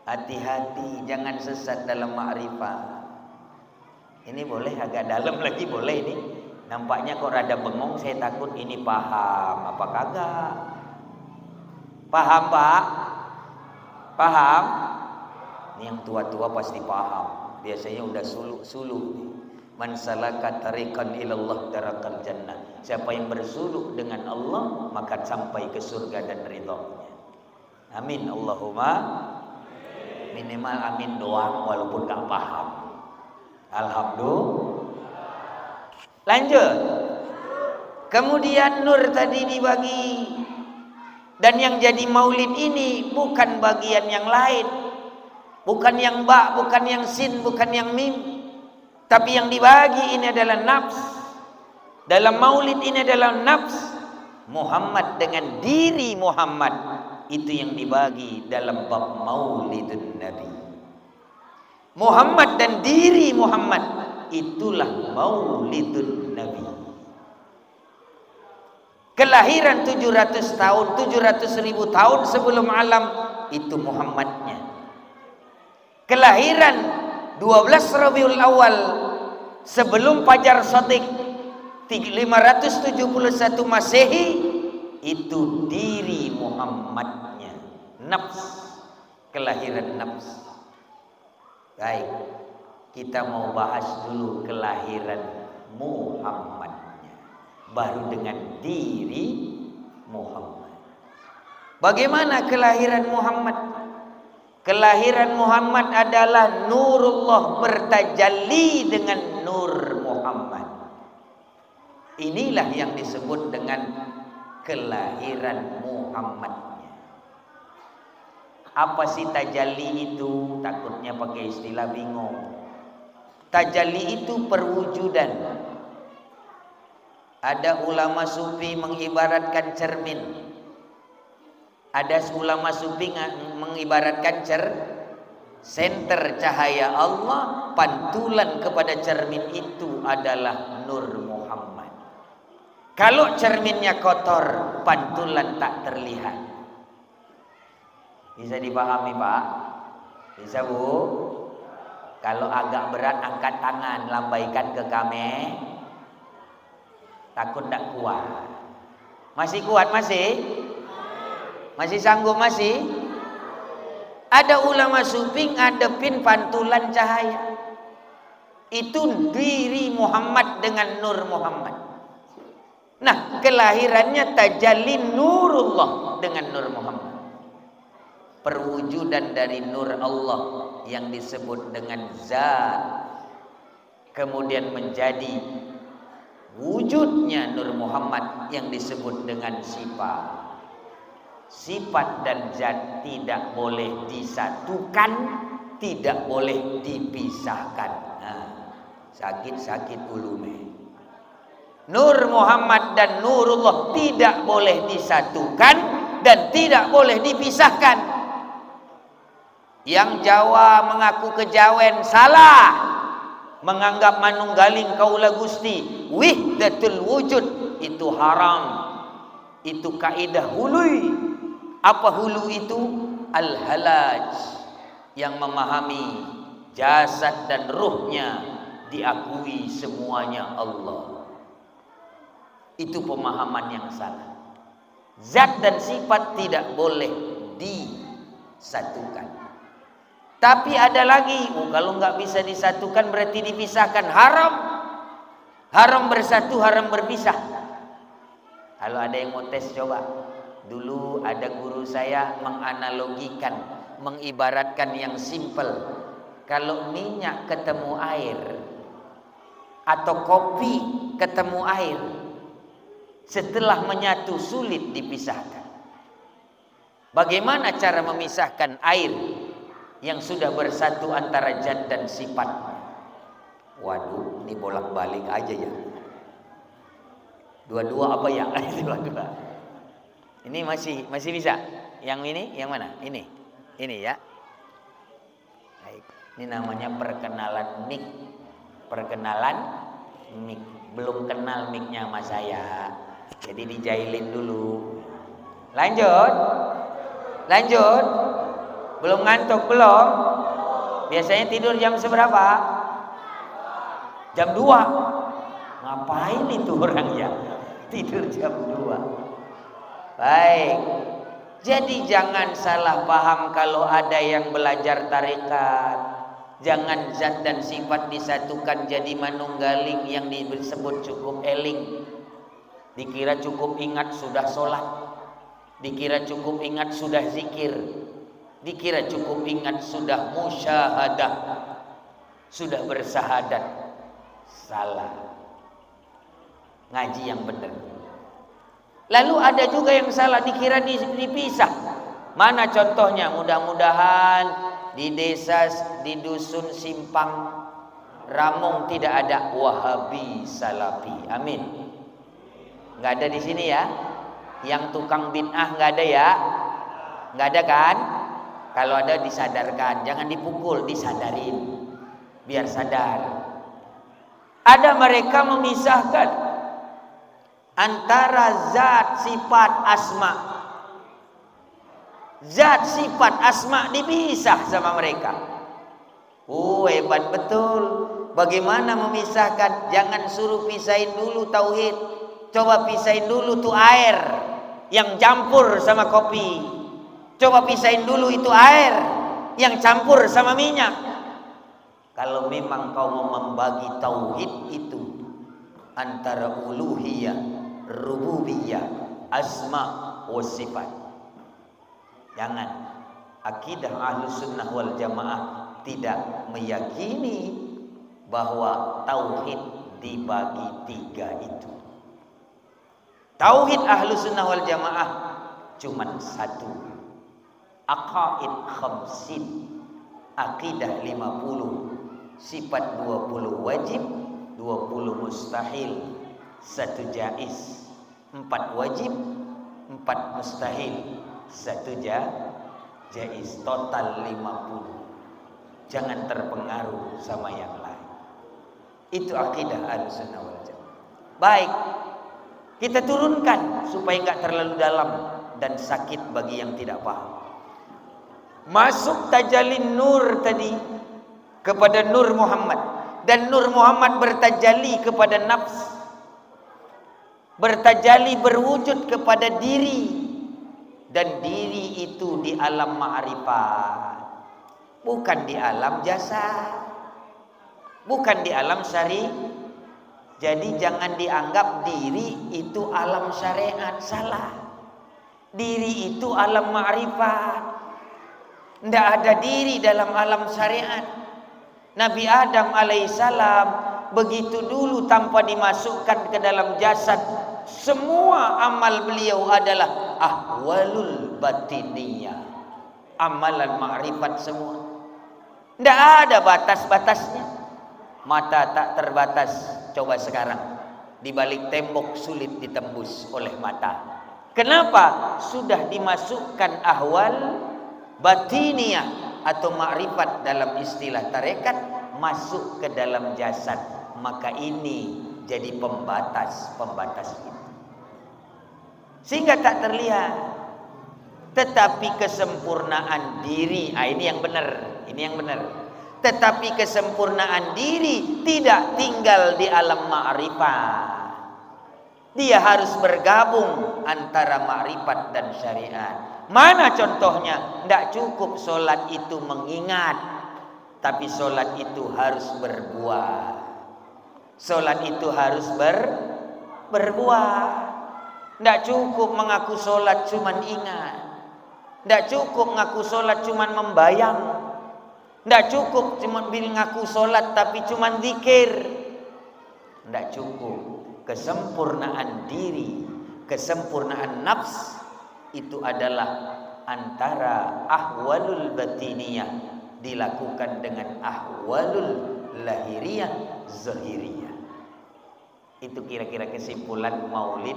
Hati-hati, jangan sesat dalam ma'rifah. Ini boleh agak dalam lagi, boleh ini. Nampaknya kok rada bengong, saya takut ini paham apa kagak. Paham Pak? Paham? Ini yang tua-tua pasti paham. Biasanya udah suluk-suluk. Man salaka tariqan ilallah darakal jannah. Siapa yang bersuluk dengan Allah, maka sampai ke surga dan ridhonya. Amin Allahumma. Minimal amin doang walaupun gak paham. Alhamdulillah. Lanjut. Kemudian nur tadi dibagi. Dan yang jadi maulid ini bukan bagian yang lain. Bukan yang ba, bukan yang sin, bukan yang mim. Tapi yang dibagi ini adalah nafs. Dalam maulid ini adalah nafs Muhammad dengan diri Muhammad. Itu yang dibagi dalam bab maulidun Nabi. Muhammad dan diri Muhammad, itulah maulidun Nabi. Kelahiran 700 tahun, 700.000 tahun sebelum alam, itu Muhammadnya. Kelahiran 12 Rabiul Awal sebelum Fajar Shadiq 571 Masehi, itu diri Muhammadnya, nafs, kelahiran nafs. Baik, kita mau bahas dulu kelahiran Muhammadnya, baru dengan diri Muhammad. Bagaimana kelahiran Muhammad? Kelahiran Muhammad adalah nurullah bertajalli dengan nur Muhammad. Inilah yang disebut dengan kelahiran Muhammadnya. Apa sih tajalli itu? Takutnya pakai istilah bingung. Tajalli itu perwujudan. Ada ulama sufi mengibaratkan cermin. Ada ulama sufi mengibaratkan senter cahaya Allah, pantulan kepada cermin itu adalah nur Muhammad. Kalau cerminnya kotor, pantulan tak terlihat. Bisa dipahami Pak? Bisa Bu? Kalau agak berat angkat tangan, lambaikan ke kami. Takut tak kuat. Masih kuat masih? Masih sanggup masih? Ada ulama sufi ngadepin pantulan cahaya. Itu diri Muhammad dengan nur Muhammad. Nah, kelahirannya tajalli nurullah dengan nur Muhammad. Perwujudan dari nur Allah yang disebut dengan zat, kemudian menjadi wujudnya nur Muhammad yang disebut dengan sifat. Sifat dan zat tidak boleh disatukan, tidak boleh dipisahkan. Nah, sakit-sakit ulume. Nur Muhammad dan nurullah tidak boleh disatukan dan tidak boleh dipisahkan. Yang Jawa mengaku kejawen salah, menganggap manunggaling kaula Gusti wihdatul wujud itu haram. Itu kaidah hului. Apa hulu itu? Al-halaj, yang memahami jasad dan ruhnya diakui semuanya Allah. Itu pemahaman yang salah. Zat dan sifat tidak boleh disatukan. Tapi ada lagi, kalau nggak bisa disatukan berarti dipisahkan. Haram. Haram bersatu, haram berpisah. Kalau ada yang mau tes, coba. Dulu ada guru saya menganalogikan, mengibaratkan yang simpel. Kalau minyak ketemu air atau kopi ketemu air, setelah menyatu sulit dipisahkan. Bagaimana cara memisahkan air yang sudah bersatu antara zat dan sifat? Waduh, ini bolak-balik aja ya. Dua-dua apa ya? Dua-dua. Ini masih bisa. Yang ini, yang mana? Ini ya. Baik. Ini namanya perkenalan mic. Perkenalan mic. Belum kenal mic-nya sama saya. Jadi dijailin dulu. Lanjut. Belum ngantuk belum? Biasanya tidur jam seberapa? Jam 2. Ngapain itu orang ya? Tidur jam 2. Baik. Jadi jangan salah paham kalau ada yang belajar tarekat. Jangan zat dan sifat disatukan jadi manunggaling yang disebut cukup eling. Dikira cukup ingat sudah sholat. Dikira cukup ingat sudah zikir. Dikira cukup ingat sudah musyahadah. Sudah bersahadat. Salah. Ngaji yang benar. Lalu ada juga yang salah, dikira dipisah. Mana contohnya? Mudah-mudahan di desa, di dusun Simpang Ramung tidak ada Wahabi Salafi. Amin. Nggak ada di sini ya. Yang tukang bid'ah nggak ada ya. Nggak ada kan? Kalau ada disadarkan, jangan dipukul, disadarin. Biar sadar. Ada mereka memisahkan antara zat, sifat, asma. Zat, sifat, asma dipisah sama mereka. Hebat betul. Bagaimana memisahkan? Jangan suruh pisahin dulu tauhid. Coba pisahin dulu tuh air yang campur sama kopi. Coba pisahin dulu itu air yang campur sama minyak. Kalau memang kau mau membagi tauhid itu antara uluhiyah, rububiyah, asma wa sifat. Jangan. Akidah Ahlus Sunnah wal Jamaah tidak meyakini bahwa tauhid dibagi 3 itu. Tauhid Ahlus Sunnah wal Jamaah cuman 1. Aqaid 50, akidah 50, sifat 20 wajib, 20 mustahil, 1 jaiz, 4 wajib, 4 mustahil, 1 jaiz, total 50. Jangan terpengaruh sama yang lain. Itu akidah Ahlussunnah wal Jamaah. Baik, kita turunkan supaya enggak terlalu dalam dan sakit bagi yang tidak paham. Masuk tajallin nur tadi kepada Nur Muhammad, dan Nur Muhammad bertajalli kepada nafs, bertajalli berwujud kepada diri, dan diri itu di alam ma'rifat, bukan di alam jasad, bukan di alam syari. Jadi jangan dianggap diri itu alam syariat, salah. Diri itu alam ma'rifat. Tidak ada diri dalam alam syariat. Nabi Adam alaihissalam begitu dulu tanpa dimasukkan ke dalam jasad, semua amal beliau adalah ahwalul batiniyah, amalan ma'rifat semua. Tidak ada batas-batasnya. Mata tak terbatas. Coba sekarang di balik tembok sulit ditembus oleh mata. Kenapa? Sudah dimasukkan ahwal batiniyah atau ma'rifat dalam istilah tarekat masuk ke dalam jasad, maka ini jadi pembatas itu, sehingga tak terlihat. Tetapi kesempurnaan diri, ini yang benar, Tetapi kesempurnaan diri tidak tinggal di alam ma'rifat. Dia harus bergabung antara ma'rifat dan syariat. Mana contohnya? Tidak cukup sholat itu mengingat, tapi sholat itu harus berbuah. Sholat itu harus berbuah. Tidak cukup mengaku sholat cuman ingat. Tidak cukup mengaku sholat cuman membayang. Tidak cukup cuma ngaku sholat tapi cuma zikir. Tidak cukup. Kesempurnaan diri, kesempurnaan nafs itu adalah antara ahwalul batiniyah dilakukan dengan ahwalul lahiriyah zahiriyah. Itu kira-kira kesimpulan Maulid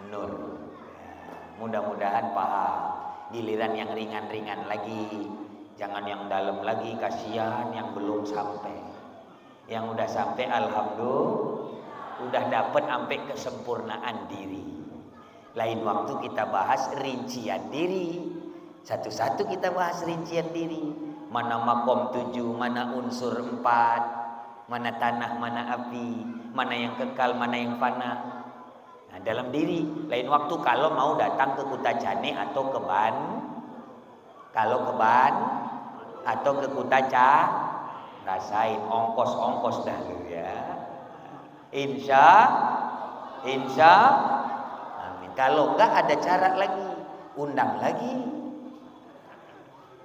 Nur. Mudah-mudahan paham. Giliran yang ringan-ringan lagi, jangan yang dalam lagi, kasihan yang belum sampai. Yang udah sampai alhamdulillah, udah dapat sampai kesempurnaan diri. Lain waktu kita bahas rincian diri. Satu-satu kita bahas rincian diri. Mana makom 7, mana unsur 4, mana tanah, mana api, mana yang kekal, mana yang fana. Nah, dalam diri. Lain waktu kalau mau datang ke Kutacane atau ke Ban. Kalau ke Ban atau ke Kutaca, rasain ongkos-ongkos dahulu ya. Insya amin. Kalau enggak ada cara lagi, undang lagi.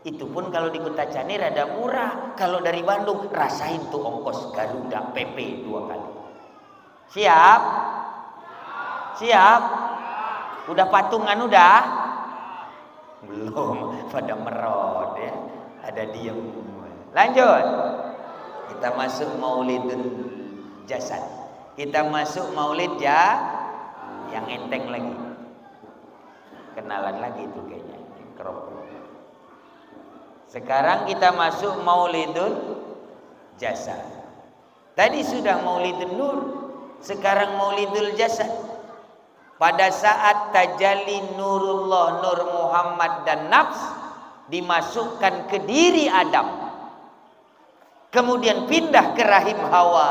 Itu pun kalau di Kutacane rada murah. Kalau dari Bandung rasain tuh ongkos Garuda PP 2 kali. Siap? Siap? Udah patungan udah? Belum, pada merot ya. Ada diem. Lanjut. Kita masuk Maulidul Jasad. Kita masuk Maulid ya yang enteng lagi. Kenalan lagi itu kayaknya. Kerok. Sekarang kita masuk Maulidul Jasad. Tadi sudah Maulidul Nur, sekarang Maulidul Jasad. Pada saat tajalli nurullah, nur Muhammad dan nafs dimasukkan ke diri Adam, kemudian pindah ke rahim Hawa,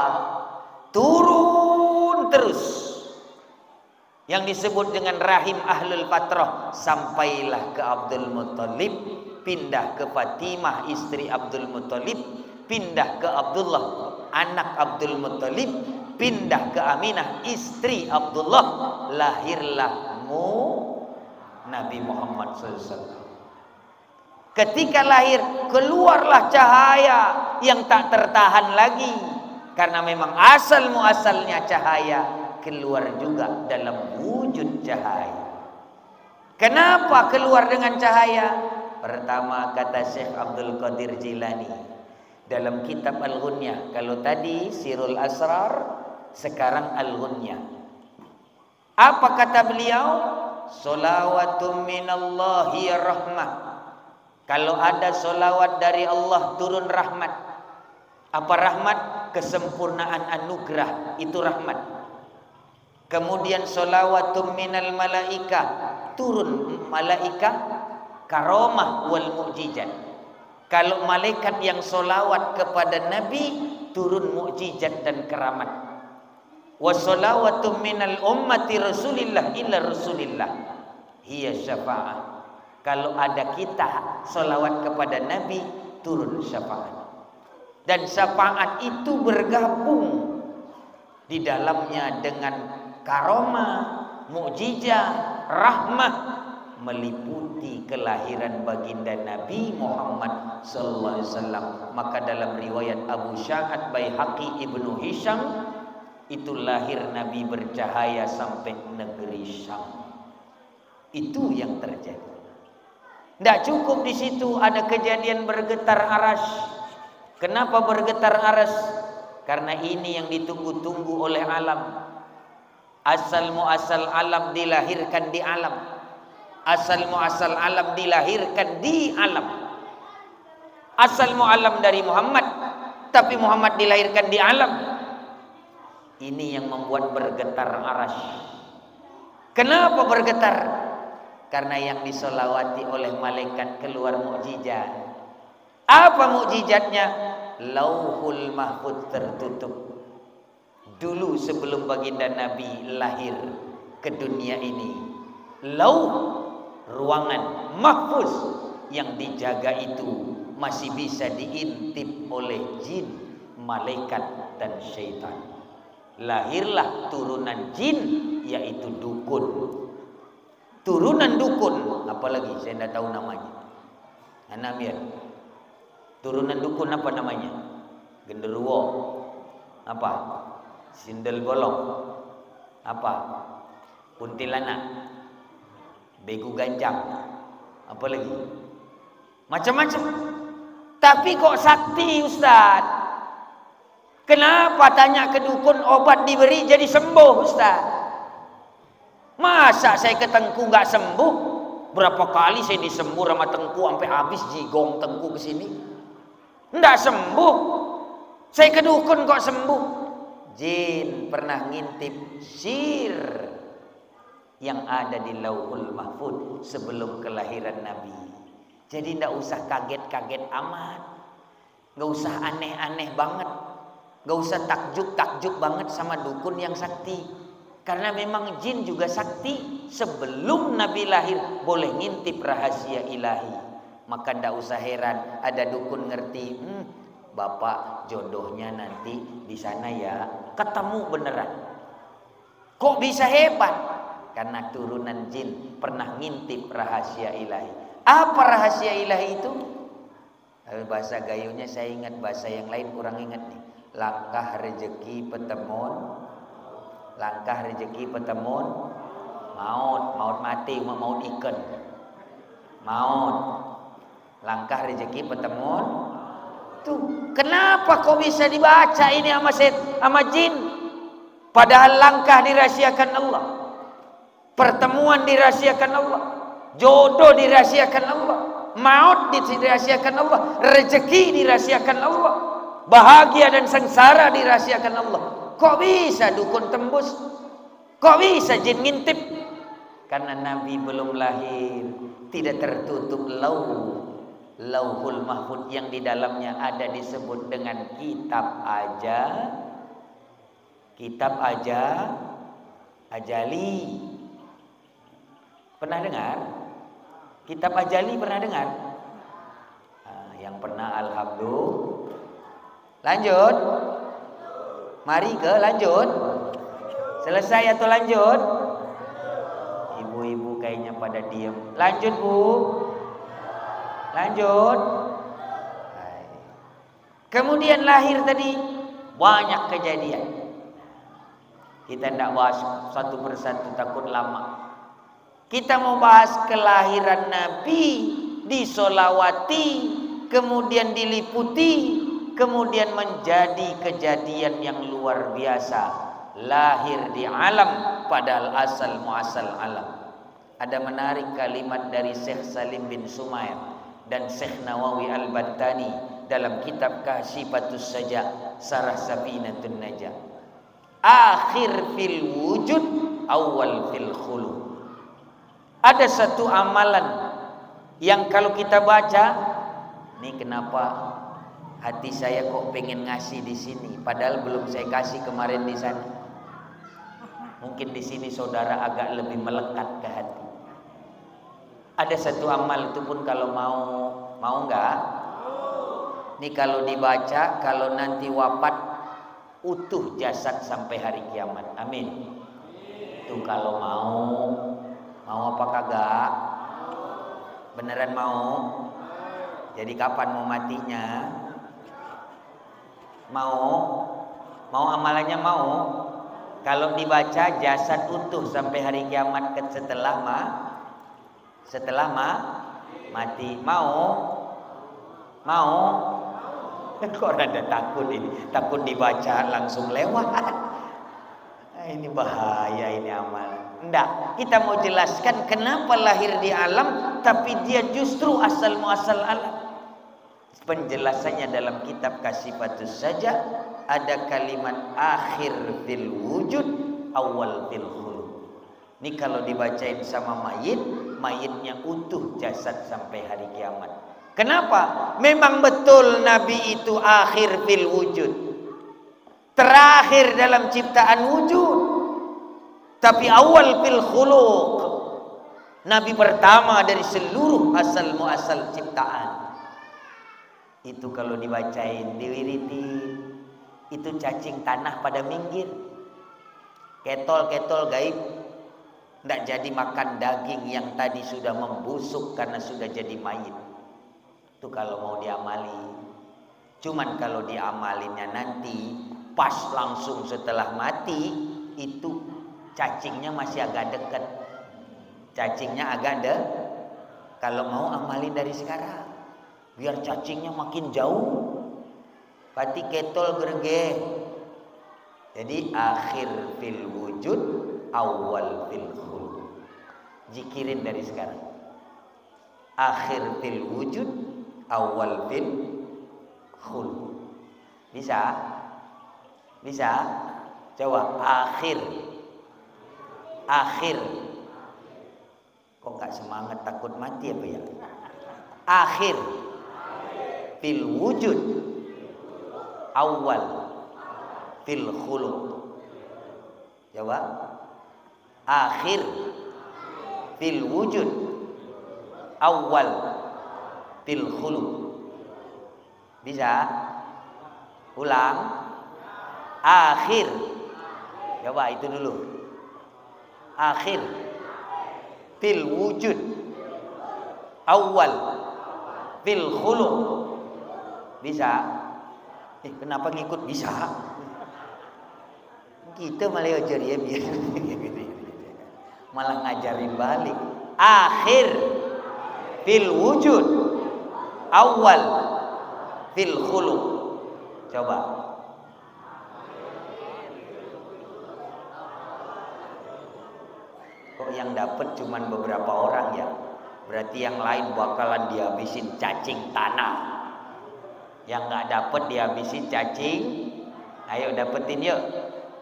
turun terus yang disebut dengan rahim Ahlul Fatrah, sampailah ke Abdul Muttalib, pindah ke Fatimah istri Abdul Muttalib, pindah ke Abdullah anak Abdul Muttalib, pindah ke Aminah istri Abdullah, lahirlah Nabi Muhammad SAW. Ketika lahir, keluarlah cahaya yang tak tertahan lagi, karena memang asal muasalnya cahaya, keluar juga dalam wujud cahaya. Kenapa keluar dengan cahaya? Pertama kata Syekh Abdul Qadir Jilani dalam kitab Al-Ghunyah. Kalau tadi Sirul Asrar, sekarang Al-Ghunyah. Apa kata beliau? Sholawatun minallahi rahmah. Kalau ada solawat dari Allah turun rahmat. Apa rahmat? Kesempurnaan anugerah, itu rahmat. Kemudian sholawatun minal malaika, turun malaika karomah wal mu'jizat. Kalau malaikat yang solawat kepada Nabi, turun mukjizat dan keramat. Wa sholawatun minal ummati Rasulillah illa Rasulillah hiya syafa'ah. Kalau ada kita solawat kepada Nabi, turun syafaat. Dan syafaat itu bergabung di dalamnya dengan karomah, mukjizat, rahmah, meliputi kelahiran baginda Nabi Muhammad sallallahu alaihi wasallam. Maka dalam riwayat Abu Syahad Baihaqi Ibnu Hisham, itu lahir Nabi bercahaya sampai negeri Syam. Itu yang terjadi. Tidak cukup di situ, ada kejadian bergetar arasy. Kenapa bergetar arasy? Karena ini yang ditunggu-tunggu oleh alam. Asal muasal alam dilahirkan di alam. Asal muasal alam dilahirkan di alam. Asal mualam dari Muhammad, tapi Muhammad dilahirkan di alam. Ini yang membuat bergetar arasy. Kenapa bergetar? Karena yang disolawati oleh malaikat keluar mukjizat. Apa mukjizatnya? Lauhul Mahfuz tertutup. Dulu sebelum baginda Nabi lahir ke dunia ini, lauh, ruangan mahfuz yang dijaga itu masih bisa diintip oleh jin, malaikat dan syaitan. Lahirlah turunan jin, yaitu dukun. Turunan dukun, apalagi saya tidak tahu namanya. Anamir. Turunan dukun apa namanya? Genderuwo. Apa? Sindel bolong. Apa? Kuntilanak. Begu ganjang. Apa lagi? Macam-macam. Tapi kok sakti, Ustaz? Kenapa tanya ke dukun obat diberi jadi sembuh, Ustaz? Masa saya ke Tengku nggak sembuh? Berapa kali saya disembuh sama Tengku sampai habis jigong Tengku ke sini? Nggak sembuh. Saya ke dukun kok sembuh? Jin pernah ngintip sir yang ada di Lauhul Mahfuz sebelum kelahiran Nabi. Jadi nggak usah kaget-kaget amat, nggak usah aneh-aneh banget, nggak usah takjub-takjub banget sama dukun yang sakti. Karena memang jin juga sakti. Sebelum Nabi lahir boleh ngintip rahasia ilahi. Maka ndak usah heran ada dukun ngerti, bapak jodohnya nanti di sana ya, ketemu beneran. Kok bisa hebat? Karena turunan jin pernah ngintip rahasia ilahi. Apa rahasia ilahi itu? Bahasa gayunya saya ingat, bahasa yang lain kurang ingat nih. Langkah rezeki petemon, langkah rezeki petemon, maut mati, maut ikan, maut, langkah rezeki petemon. Tuh, kenapa kok bisa dibaca ini sama jin? Padahal langkah dirahasiakan Allah, pertemuan dirahasiakan Allah, jodoh dirahasiakan Allah, maut dirahasiakan Allah, rezeki dirahasiakan Allah, bahagia dan sengsara dirahasiakan Allah. Kok bisa dukun tembus? Kok bisa jin ngintip? Karena Nabi belum lahir, tidak tertutup Lauhul Mahfuz yang di dalamnya ada disebut dengan kitab ajali. Pernah dengar? Kitab ajali pernah dengar? Yang pernah alhamdulillah. Lanjut. Mari ke lanjut. Selesai atau lanjut? Ibu-ibu kayaknya pada diam. Lanjut, Bu. Lanjut. Kemudian lahir tadi banyak kejadian. Kita tidak bahas satu persatu, takut lama. Kita mau bahas kelahiran Nabi, disolawati, kemudian diliputi, kemudian menjadi kejadian yang luar biasa. Lahir di alam, padahal asal muasal alam. Ada menarik kalimat dari Syekh Salim bin Sumair dan Syekh Nawawi Al-Bantani dalam kitab Kashifatus Saja, Sarah Safinatun Najah. Akhir fil wujud, awal fil khulu. Ada satu amalan yang kalau kita baca, ini kenapa hati saya kok pengen ngasih di sini, padahal belum saya kasih kemarin di sana. Mungkin di sini saudara agak lebih melekat ke hati. Ada satu amal itu pun kalau mau nggak? Ini kalau dibaca, kalau nanti wafat utuh jasad sampai hari kiamat. Amin. Itu kalau mau apa kagak? Beneran mau? Jadi kapan mau matinya? Mau amalannya mau? Kalau dibaca jasad utuh sampai hari kiamat setelah mati. Mau? Kok rada takut ini? Takut dibaca langsung lewat. Ini bahaya ini amal. Enggak, kita mau jelaskan kenapa lahir di alam tapi dia justru asal muasal alam. Penjelasannya dalam kitab Kashifatus Saja, ada kalimat akhir fil wujud, awal fil khulu. Ini kalau dibacain sama mayitnya utuh jasad sampai hari kiamat. Kenapa? Memang betul Nabi itu akhir fil wujud, terakhir dalam ciptaan wujud, tapi awal fil khuluq, Nabi pertama dari seluruh asal muasal ciptaan. Itu kalau dibacain, diwiritin, itu cacing tanah pada minggir, ketol-ketol gaib, tidak jadi makan daging yang tadi sudah membusuk karena sudah jadi mayit. Itu kalau mau diamali. Cuman kalau diamalinnya nanti pas langsung setelah mati, itu cacingnya masih agak dekat. Cacingnya agak kalau mau amalin dari sekarang, biar cacingnya makin jauh. Pati ketol gerge. Jadi akhir fil wujud, awal fil khuluq. Jikirin dari sekarang. Akhir fil wujud, awal fil khuluq. Bisa? Bisa? Coba akhir. Kok gak semangat, takut mati apa ya? Akhir fil wujud, awal fil khuluq. Coba akhir fil wujud, awal fil khuluq. Bisa? Ulang. Akhir. Coba itu dulu. Akhir fil wujud, awal fil khuluq. Bisa? Kenapa ngikut bisa? Kita malah ajar ya biar malah ngajarin balik. Akhir fil wujud, awal fil khuluq. Coba. Kok yang dapat cuman beberapa orang ya? Berarti yang lain bakalan dihabisin cacing tanah. Yang nggak dapat dihabisin cacing. Ayo dapetin yuk.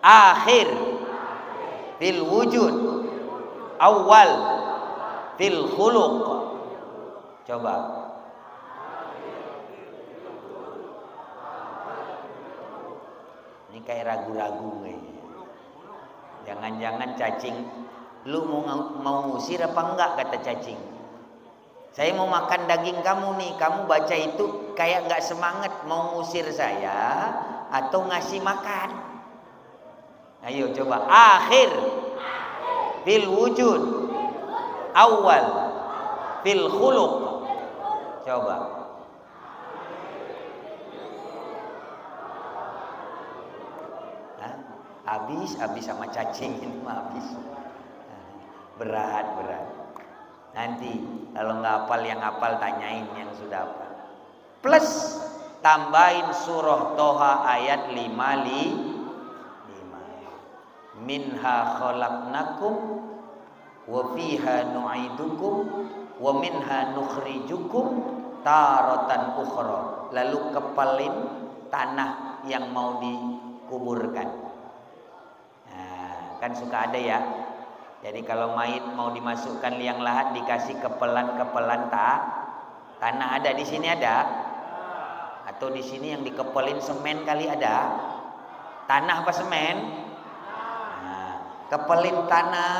Akhir fil wujud, awal fil khuluq. Coba. Ini kayak ragu-ragu nih. Jangan-jangan cacing, lu mau ngusir apa enggak, kata cacing. Saya mau makan daging kamu nih, kamu baca itu kayak nggak semangat, mau ngusir saya atau ngasih makan. Ayo coba. Akhir fil wujud, awal fil khuluq. Coba. Habis sama cacing ini mah habis. Berat. Nanti kalau nggak hafal, yang hafal tanyain yang sudah hafal. Plus tambahin surah Toha ayat 55. Minha khalaqnakum wa fiha nu'idukum wa minha nukhrijukum taratan ukhra. Lalu kepalin tanah yang mau dikuburkan. Nah, kan suka ada ya. Jadi kalau mayit mau dimasukkan liang lahat, dikasih kepelan-kepelan tanah. Ada di sini ada? Atau di sini yang dikepelin semen kali ada? Tanah apa semen? Nah, kepelin tanah,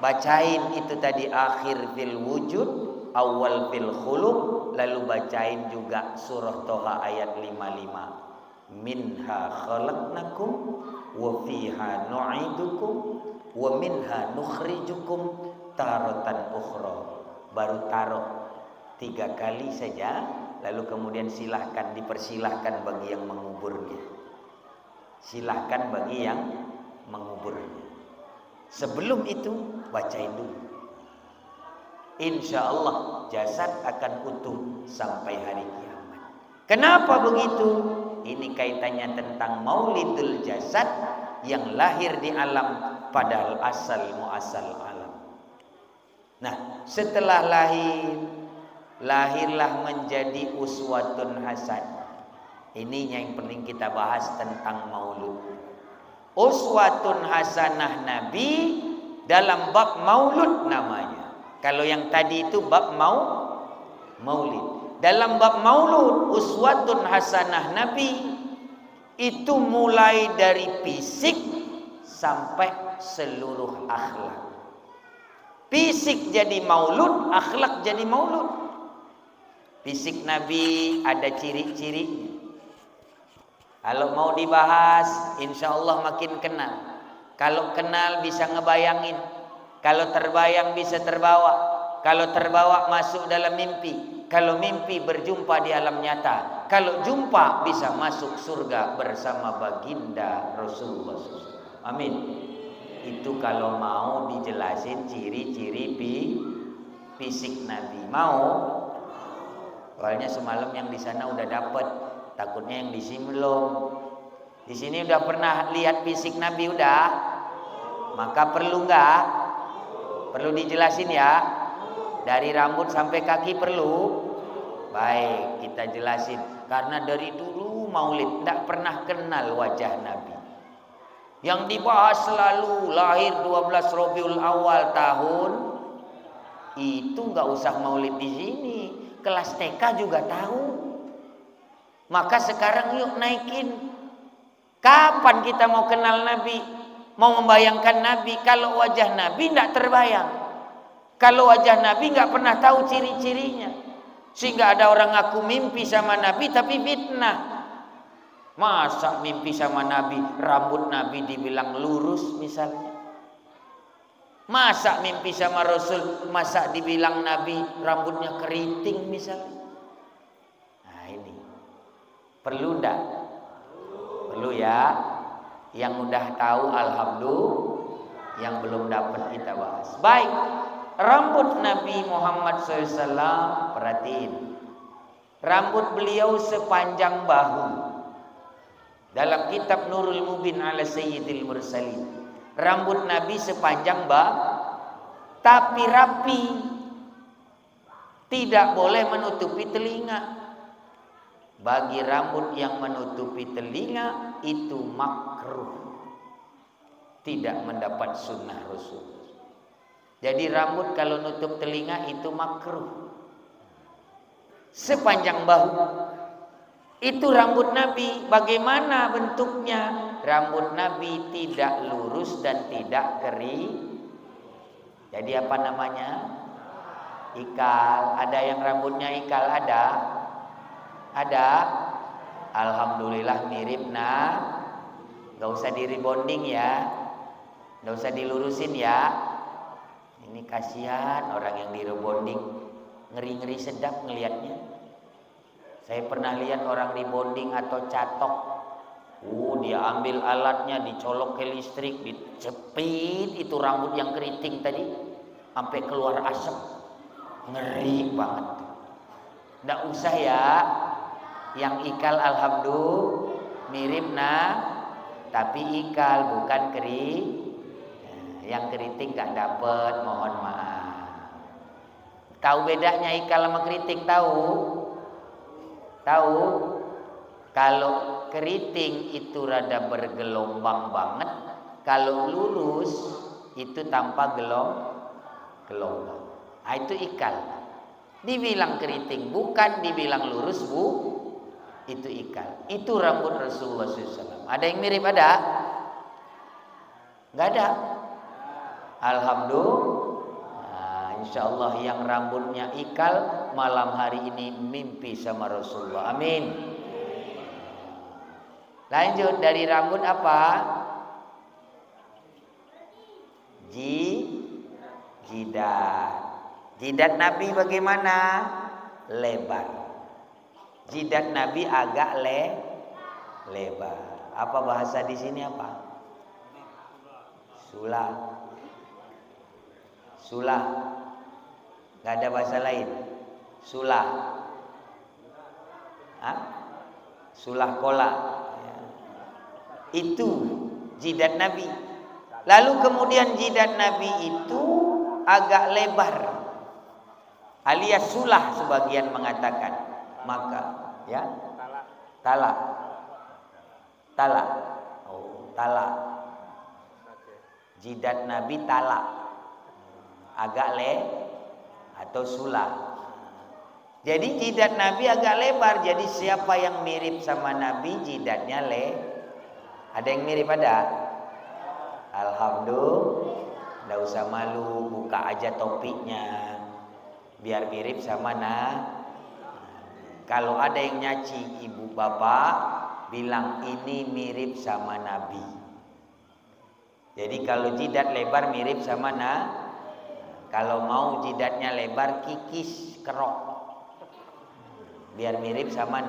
bacain itu tadi akhir fil wujud, awal fil khuluq, lalu bacain juga surah Toha ayat 55. Minha khalaqnakum wa fiha nu'idukum wa minha nukhrijukum taratan ukhra. Baru taruh 3 kali saja, lalu kemudian dipersilahkan bagi yang menguburnya. Silahkan bagi yang menguburnya. Sebelum itu bacain dulu. Insya Allah jasad akan utuh sampai hari kiamat. Kenapa begitu? Ini kaitannya tentang maulidul jasad yang lahir di alam, padahal asal muasal alam. Nah, setelah lahirlah menjadi uswatun hasan. Ini yang penting kita bahas tentang maulud. Uswatun hasanah Nabi dalam bab maulud namanya. Kalau yang tadi itu bab maulid. dalam bab maulud uswatun hasanah Nabi itu mulai dari fisik sampai seluruh akhlak. Fisik jadi maulud, akhlak jadi maulud. Fisik Nabi ada ciri-cirinya. Kalau mau dibahas, insya Allah makin kenal. Kalau kenal bisa ngebayangin. Kalau terbayang bisa terbawa. Kalau terbawa masuk dalam mimpi. Kalau mimpi berjumpa di alam nyata. Kalau jumpa bisa masuk surga bersama baginda Rasulullah SAW. Amin. Itu kalau mau dijelasin ciri-ciri fisik Nabi. Mau? Soalnya semalam yang di sana udah dapet. Takutnya yang di sini belum. Di sini udah pernah lihat fisik Nabi udah. Maka perlu nggak? Perlu dijelasin ya. Dari rambut sampai kaki perlu. Baik, kita jelasin. Karena dari dulu Maulid tidak pernah kenal wajah Nabi. Yang dibahas selalu lahir 12 Rabiul Awal tahun. Itu nggak usah Maulid di sini. Kelas TK juga tahu. Maka sekarang yuk naikin. Kapan kita mau kenal Nabi? Mau membayangkan Nabi? Kalau wajah Nabi tidak terbayang. Kalau wajah Nabi nggak pernah tahu ciri-cirinya. Sehingga ada orang ngaku mimpi sama Nabi tapi fitnah. Masa mimpi sama Nabi, rambut Nabi dibilang lurus misalnya. Masa mimpi sama Rasul, masa dibilang Nabi rambutnya keriting misalnya. Nah ini. Perlu enggak? Perlu ya. Yang udah tahu alhamdulillah, yang belum dapat kita bahas. Baik, rambut Nabi Muhammad SAW, perhatiin. Rambut beliau sepanjang bahu. Dalam kitab Nurul Mubin ala Sayyidil Mursalin. Rambut Nabi sepanjang bahu, tapi rapi. Tidak boleh menutupi telinga. Bagi rambut yang menutupi telinga itu makruh. Tidak mendapat sunnah Rasul. Jadi rambut kalau nutup telinga itu makruh. Sepanjang bahu. Itu rambut Nabi. Bagaimana bentuknya? Rambut Nabi tidak lurus dan tidak kering. Jadi apa namanya? Ikal. Ada yang rambutnya ikal? Ada? Ada? Alhamdulillah mirip nah. Gak usah di rebonding ya. Gak usah dilurusin ya. Ini kasihan orang yang di rebonding. Ngeri-ngeri sedap ngelihatnya. Saya pernah lihat orang rebonding atau catok. Dia ambil alatnya, dicolok ke listrik, dicepit itu rambut yang keriting tadi sampai keluar asap. Ngeri banget. Nggak usah ya. Yang ikal alhamdulillah mirip nah, tapi ikal bukan kering. Yang keriting nggak dapet, mohon maaf. Tahu bedanya ikal sama keriting? Tahu? Tahu? Kalau keriting itu rada bergelombang banget, kalau lurus itu tanpa gelombang. Nah, itu ikal. Dibilang keriting bukan, dibilang lurus itu ikal. Itu rambut Rasulullah SAW. Ada yang mirip ada? Nggak ada. Alhamdulillah. Nah, insya Allah yang rambutnya ikal malam hari ini mimpi sama Rasulullah. Amin. Lanjut dari rambut apa? Jidat. Jidat Nabi bagaimana? Lebar. Jidat Nabi agak lebar. Apa bahasa di sini apa? Sulah. Gak ada bahasa lain. Sulah. Sulah kola. Itu jidat Nabi. Lalu kemudian jidat Nabi itu agak lebar. Alias sulah sebagian mengatakan. Maka ya talak. Oh, talak. Jidat Nabi talak. Agak atau sulah. Jadi jidat Nabi agak lebar. Jadi siapa yang mirip sama Nabi jidatnya ada yang mirip ada? Alhamdulillah. Nggak usah malu, buka aja topiknya biar mirip sama Kalau ada yang nyaci ibu bapak, bilang ini mirip sama Nabi. Jadi kalau jidat lebar mirip sama kalau mau jidatnya lebar kikis kerok, biar mirip sama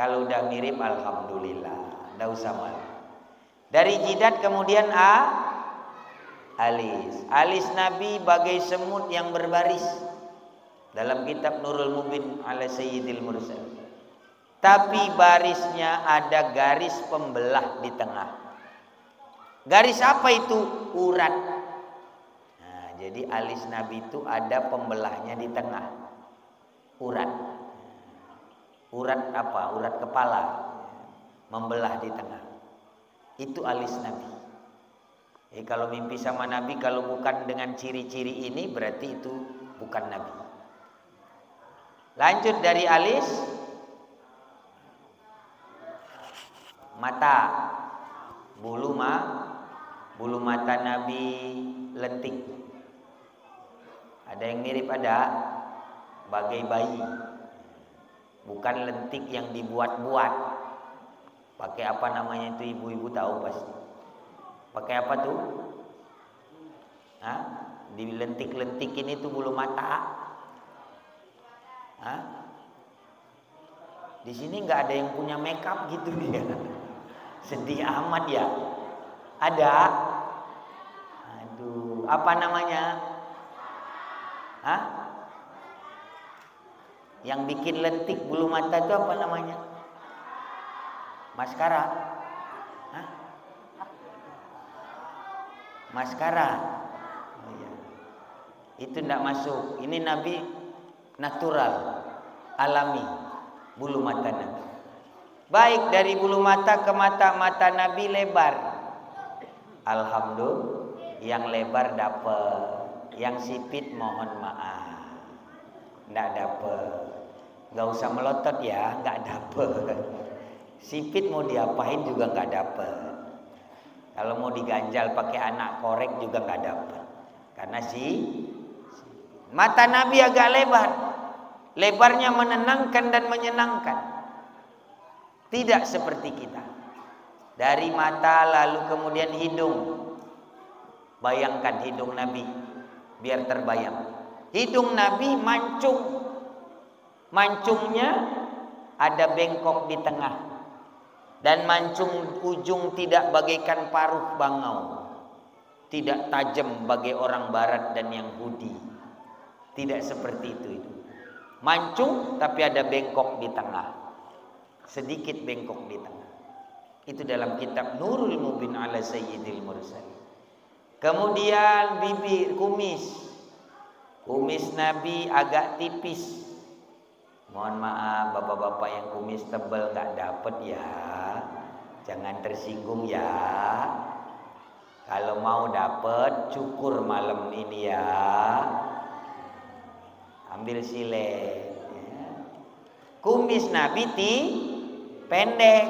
Kalau udah mirip alhamdulillah, nggak usah malu. Dari jidat kemudian alis. Alis Nabi bagai semut yang berbaris. Dalam kitab Nurul Mubin ala Sayyidil Mursal. Tapi barisnya ada garis pembelah di tengah. Garis apa itu? Urat. Nah, jadi alis Nabi itu ada pembelahnya di tengah. Urat. Urat apa? Urat kepala. Membelah di tengah. Itu alis Nabi. Kalau mimpi sama Nabi, kalau bukan dengan ciri-ciri ini, berarti itu bukan Nabi. Lanjut dari alis, mata, bulu mata Nabi lentik. Ada yang mirip ada, bagai bayi. Bukan lentik yang dibuat-buat. Pakai apa namanya itu, ibu-ibu tahu pasti. Pakai apa tuh? Dilentik-lentikin itu bulu mata. Di sini nggak ada yang punya makeup gitu dia. Sedih amat ya. Ada? Aduh, apa namanya? Yang bikin lentik bulu mata itu apa namanya? Maskara. Maskara. Oh, iya. Itu tidak masuk. Ini Nabi natural, alami, bulu mata Nabi. Baik dari bulu mata ke mata Nabi lebar. Alhamdulillah, yang lebar dapat, yang sipit mohon maaf, nggak dapat. Nggak usah melotot ya, nggak dapat. Sipit mau diapain juga nggak dapat. Kalau mau diganjal pakai anak korek juga nggak dapat. Karena mata Nabi agak lebar. Lebarnya menenangkan dan menyenangkan. Tidak seperti kita. Dari mata lalu kemudian hidung. Bayangkan hidung Nabi. Biar terbayang. Hidung Nabi mancung. Mancungnya ada bengkok di tengah. Dan mancung ujung tidak bagaikan paruh bangau. Tidak tajam bagi orang barat dan Yahudi. Tidak seperti itu. Mancung tapi ada bengkok di tengah. Sedikit bengkok di tengah. Itu dalam kitab Nurul Mubin ala Sayyidil Mursal. Kemudian bibir, kumis. Kumis Nabi agak tipis. Mohon maaf bapak-bapak yang kumis tebal gak dapet ya. Jangan tersinggung ya. Kalau mau dapet cukur malam ini ya. Ambil silet ya. Kumis Nabi pendek.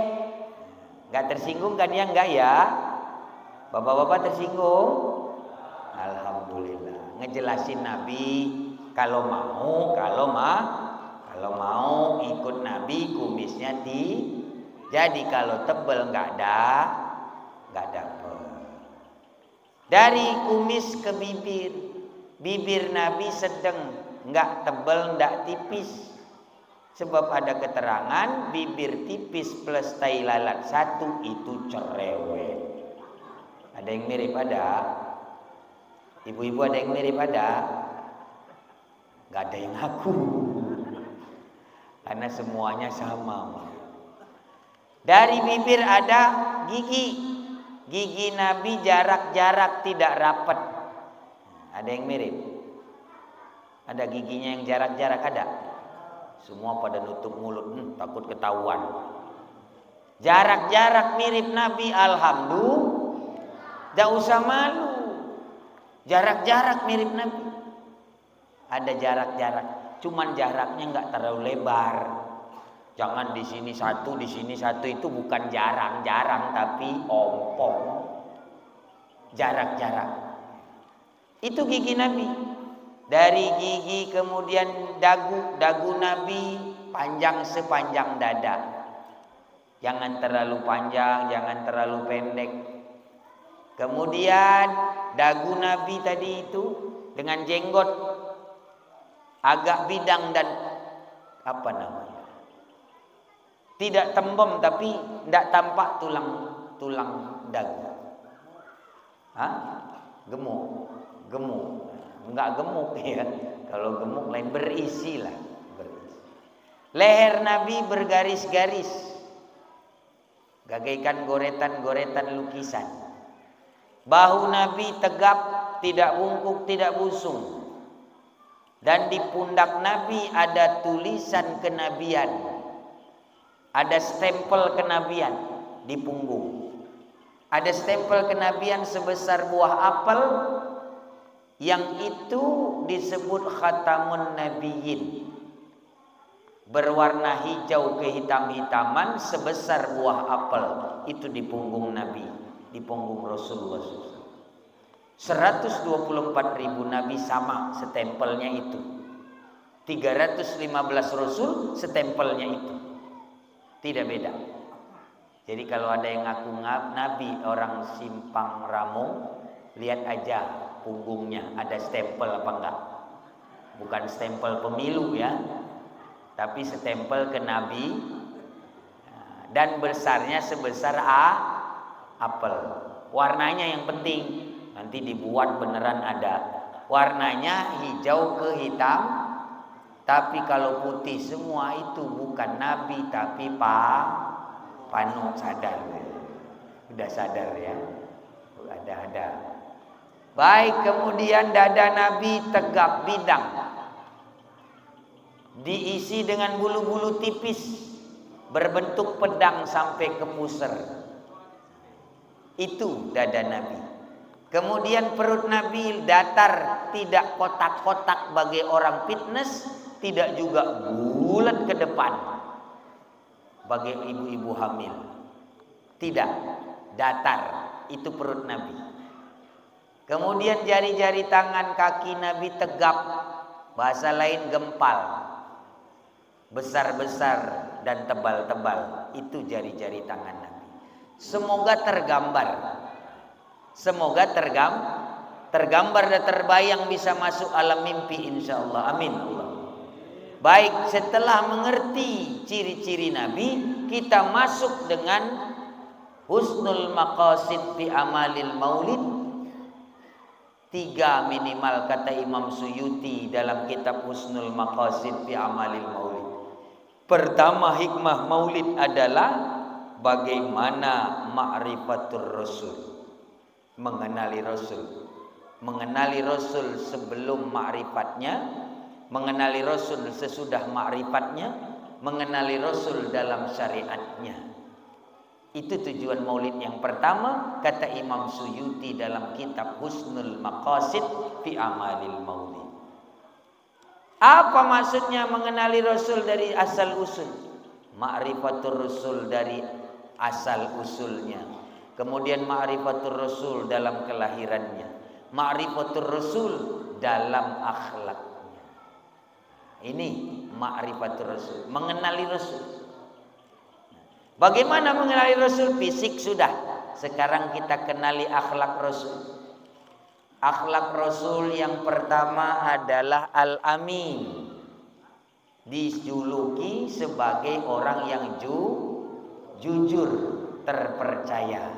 Gak tersinggung kan ya? Enggak ya. Bapak-bapak tersinggung? Alhamdulillah. Ngejelasin Nabi kalau mau ikut Nabi kumisnya jadi kalau tebel nggak dapet. Dari kumis ke bibir Nabi sedang, nggak tebel nggak tipis. Sebab ada keterangan bibir tipis plus tai lalat satu itu cerewet. Ada yang mirip ada? Ibu-ibu ada yang mirip ada? Nggak ada yang ngaku. Karena semuanya sama. Dari bibir ada gigi. Gigi Nabi jarak-jarak tidak rapat. Ada yang mirip? Ada giginya yang jarak-jarak ada? Semua pada nutup mulut, takut ketahuan. Jarak-jarak mirip Nabi, alhamdulillah. Tidak usah malu. Jarak-jarak mirip Nabi. Ada jarak-jarak. cuman jaraknya nggak terlalu lebar. Jangan di sini satu, di sini satu, itu bukan jarang-jarang tapi ompong. Jarak-jarak. Itu gigi Nabi. Dari gigi kemudian dagu Nabi panjang sepanjang dada. Jangan terlalu panjang, jangan terlalu pendek. Kemudian dagu Nabi tadi itu dengan jenggot agak bidang dan apa namanya? Tidak tembem tapi tidak tampak tulang dagu. Hah? Gemuk. Enggak gemuk ya. Kalau gemuk lain berisi lah. Leher Nabi bergaris-garis. Bagaikan goretan-goretan lukisan. Bahu Nabi tegap, tidak bungkuk, tidak busung. Dan di pundak Nabi ada tulisan kenabian. Ada stempel kenabian di punggung. Ada stempel kenabian sebesar buah apel, yang itu disebut khatamun nabiyyin. Berwarna hijau kehitam-hitaman sebesar buah apel. Itu di punggung Nabi, di punggung Rasulullah SAW. 124.000 Nabi sama stempelnya itu. 315 Rasul stempelnya itu. Tidak beda. Jadi kalau ada yang ngaku Nabi orang Simpang Ramung, lihat aja punggungnya ada stempel apa enggak. Bukan stempel pemilu ya, tapi stempel ke Nabi. Dan besarnya sebesar apel. Warnanya yang penting, nanti dibuat beneran ada. Warnanya hijau ke hitam. Tapi kalau putih semua itu bukan Nabi tapi Panut. Sadar. Udah sadar ya. Ada. Baik, kemudian dada Nabi tegap bidang. Diisi dengan bulu-bulu tipis berbentuk pedang sampai ke pusar. Itu dada Nabi. Kemudian perut Nabi datar, tidak kotak-kotak bagi orang fitness, tidak juga bulat ke depan bagi ibu-ibu hamil. Tidak, datar. Itu perut Nabi. Kemudian jari-jari tangan kaki Nabi tegap, bahasa lain gempal, besar-besar dan tebal-tebal. Itu jari-jari tangan Nabi. Semoga tergambar dan terbayang bisa masuk alam mimpi insyaallah. Amin. Baik, setelah mengerti ciri-ciri Nabi, kita masuk dengan husnul maqasid fi amalil maulid. 3 minimal kata Imam Suyuti dalam kitab Husnul Maqasid fi amalil maulid. Pertama, hikmah maulid adalah bagaimana ma'rifatur rasul. Mengenali Rasul. Mengenali Rasul sebelum ma'rifatnya, mengenali Rasul sesudah ma'rifatnya, mengenali Rasul dalam syariatnya. Itu tujuan maulid yang pertama, kata Imam Suyuti dalam kitab Husnul Maqasid fi amalil maulid. Apa maksudnya mengenali Rasul dari asal usul? Ma'rifatur Rasul dari asal usulnya. Kemudian ma'rifatur Rasul dalam kelahirannya. Ma'rifatur Rasul dalam akhlaknya. Ini ma'rifatur Rasul, mengenali Rasul. Bagaimana mengenali Rasul? Fisik sudah. Sekarang kita kenali akhlak Rasul. Akhlak Rasul yang pertama adalah Al-Amin. Dijuluki sebagai orang yang jujur, terpercaya.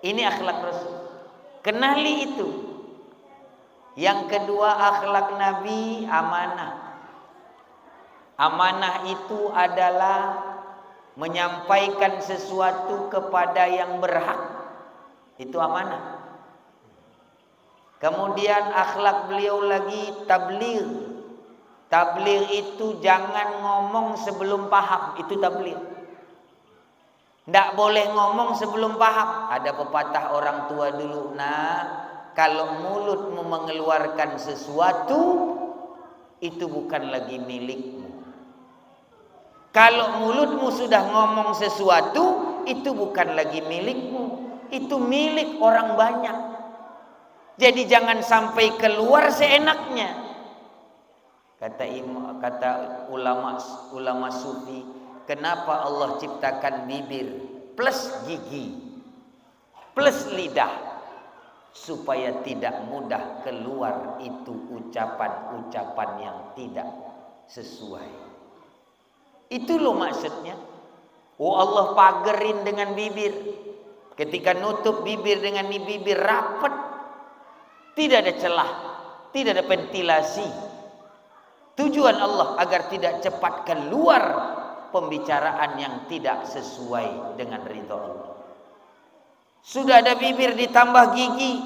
Ini akhlak Rasul. Kenali itu. Yang kedua, akhlak Nabi amanah. Amanah itu adalah menyampaikan sesuatu kepada yang berhak. Itu amanah. Kemudian akhlak beliau lagi tabligh. Tabligh itu jangan ngomong sebelum paham. Itu tabligh. Tidak boleh ngomong sebelum paham. Ada pepatah orang tua dulu, nah, kalau mulutmu mengeluarkan sesuatu, itu bukan lagi milikmu. Kalau mulutmu sudah ngomong sesuatu, itu bukan lagi milikmu, itu milik orang banyak. Jadi jangan sampai keluar seenaknya. Kata ulama sufi, kenapa Allah ciptakan bibir plus gigi plus lidah, supaya tidak mudah keluar itu ucapan-ucapan yang tidak sesuai. Itu loh maksudnya. Oh, Allah pagerin dengan bibir. Ketika nutup bibir dengan bibir rapat, tidak ada celah, tidak ada ventilasi. Tujuan Allah agar tidak cepat keluar pembicaraan yang tidak sesuai dengan ridha Allah. Sudah ada bibir ditambah gigi,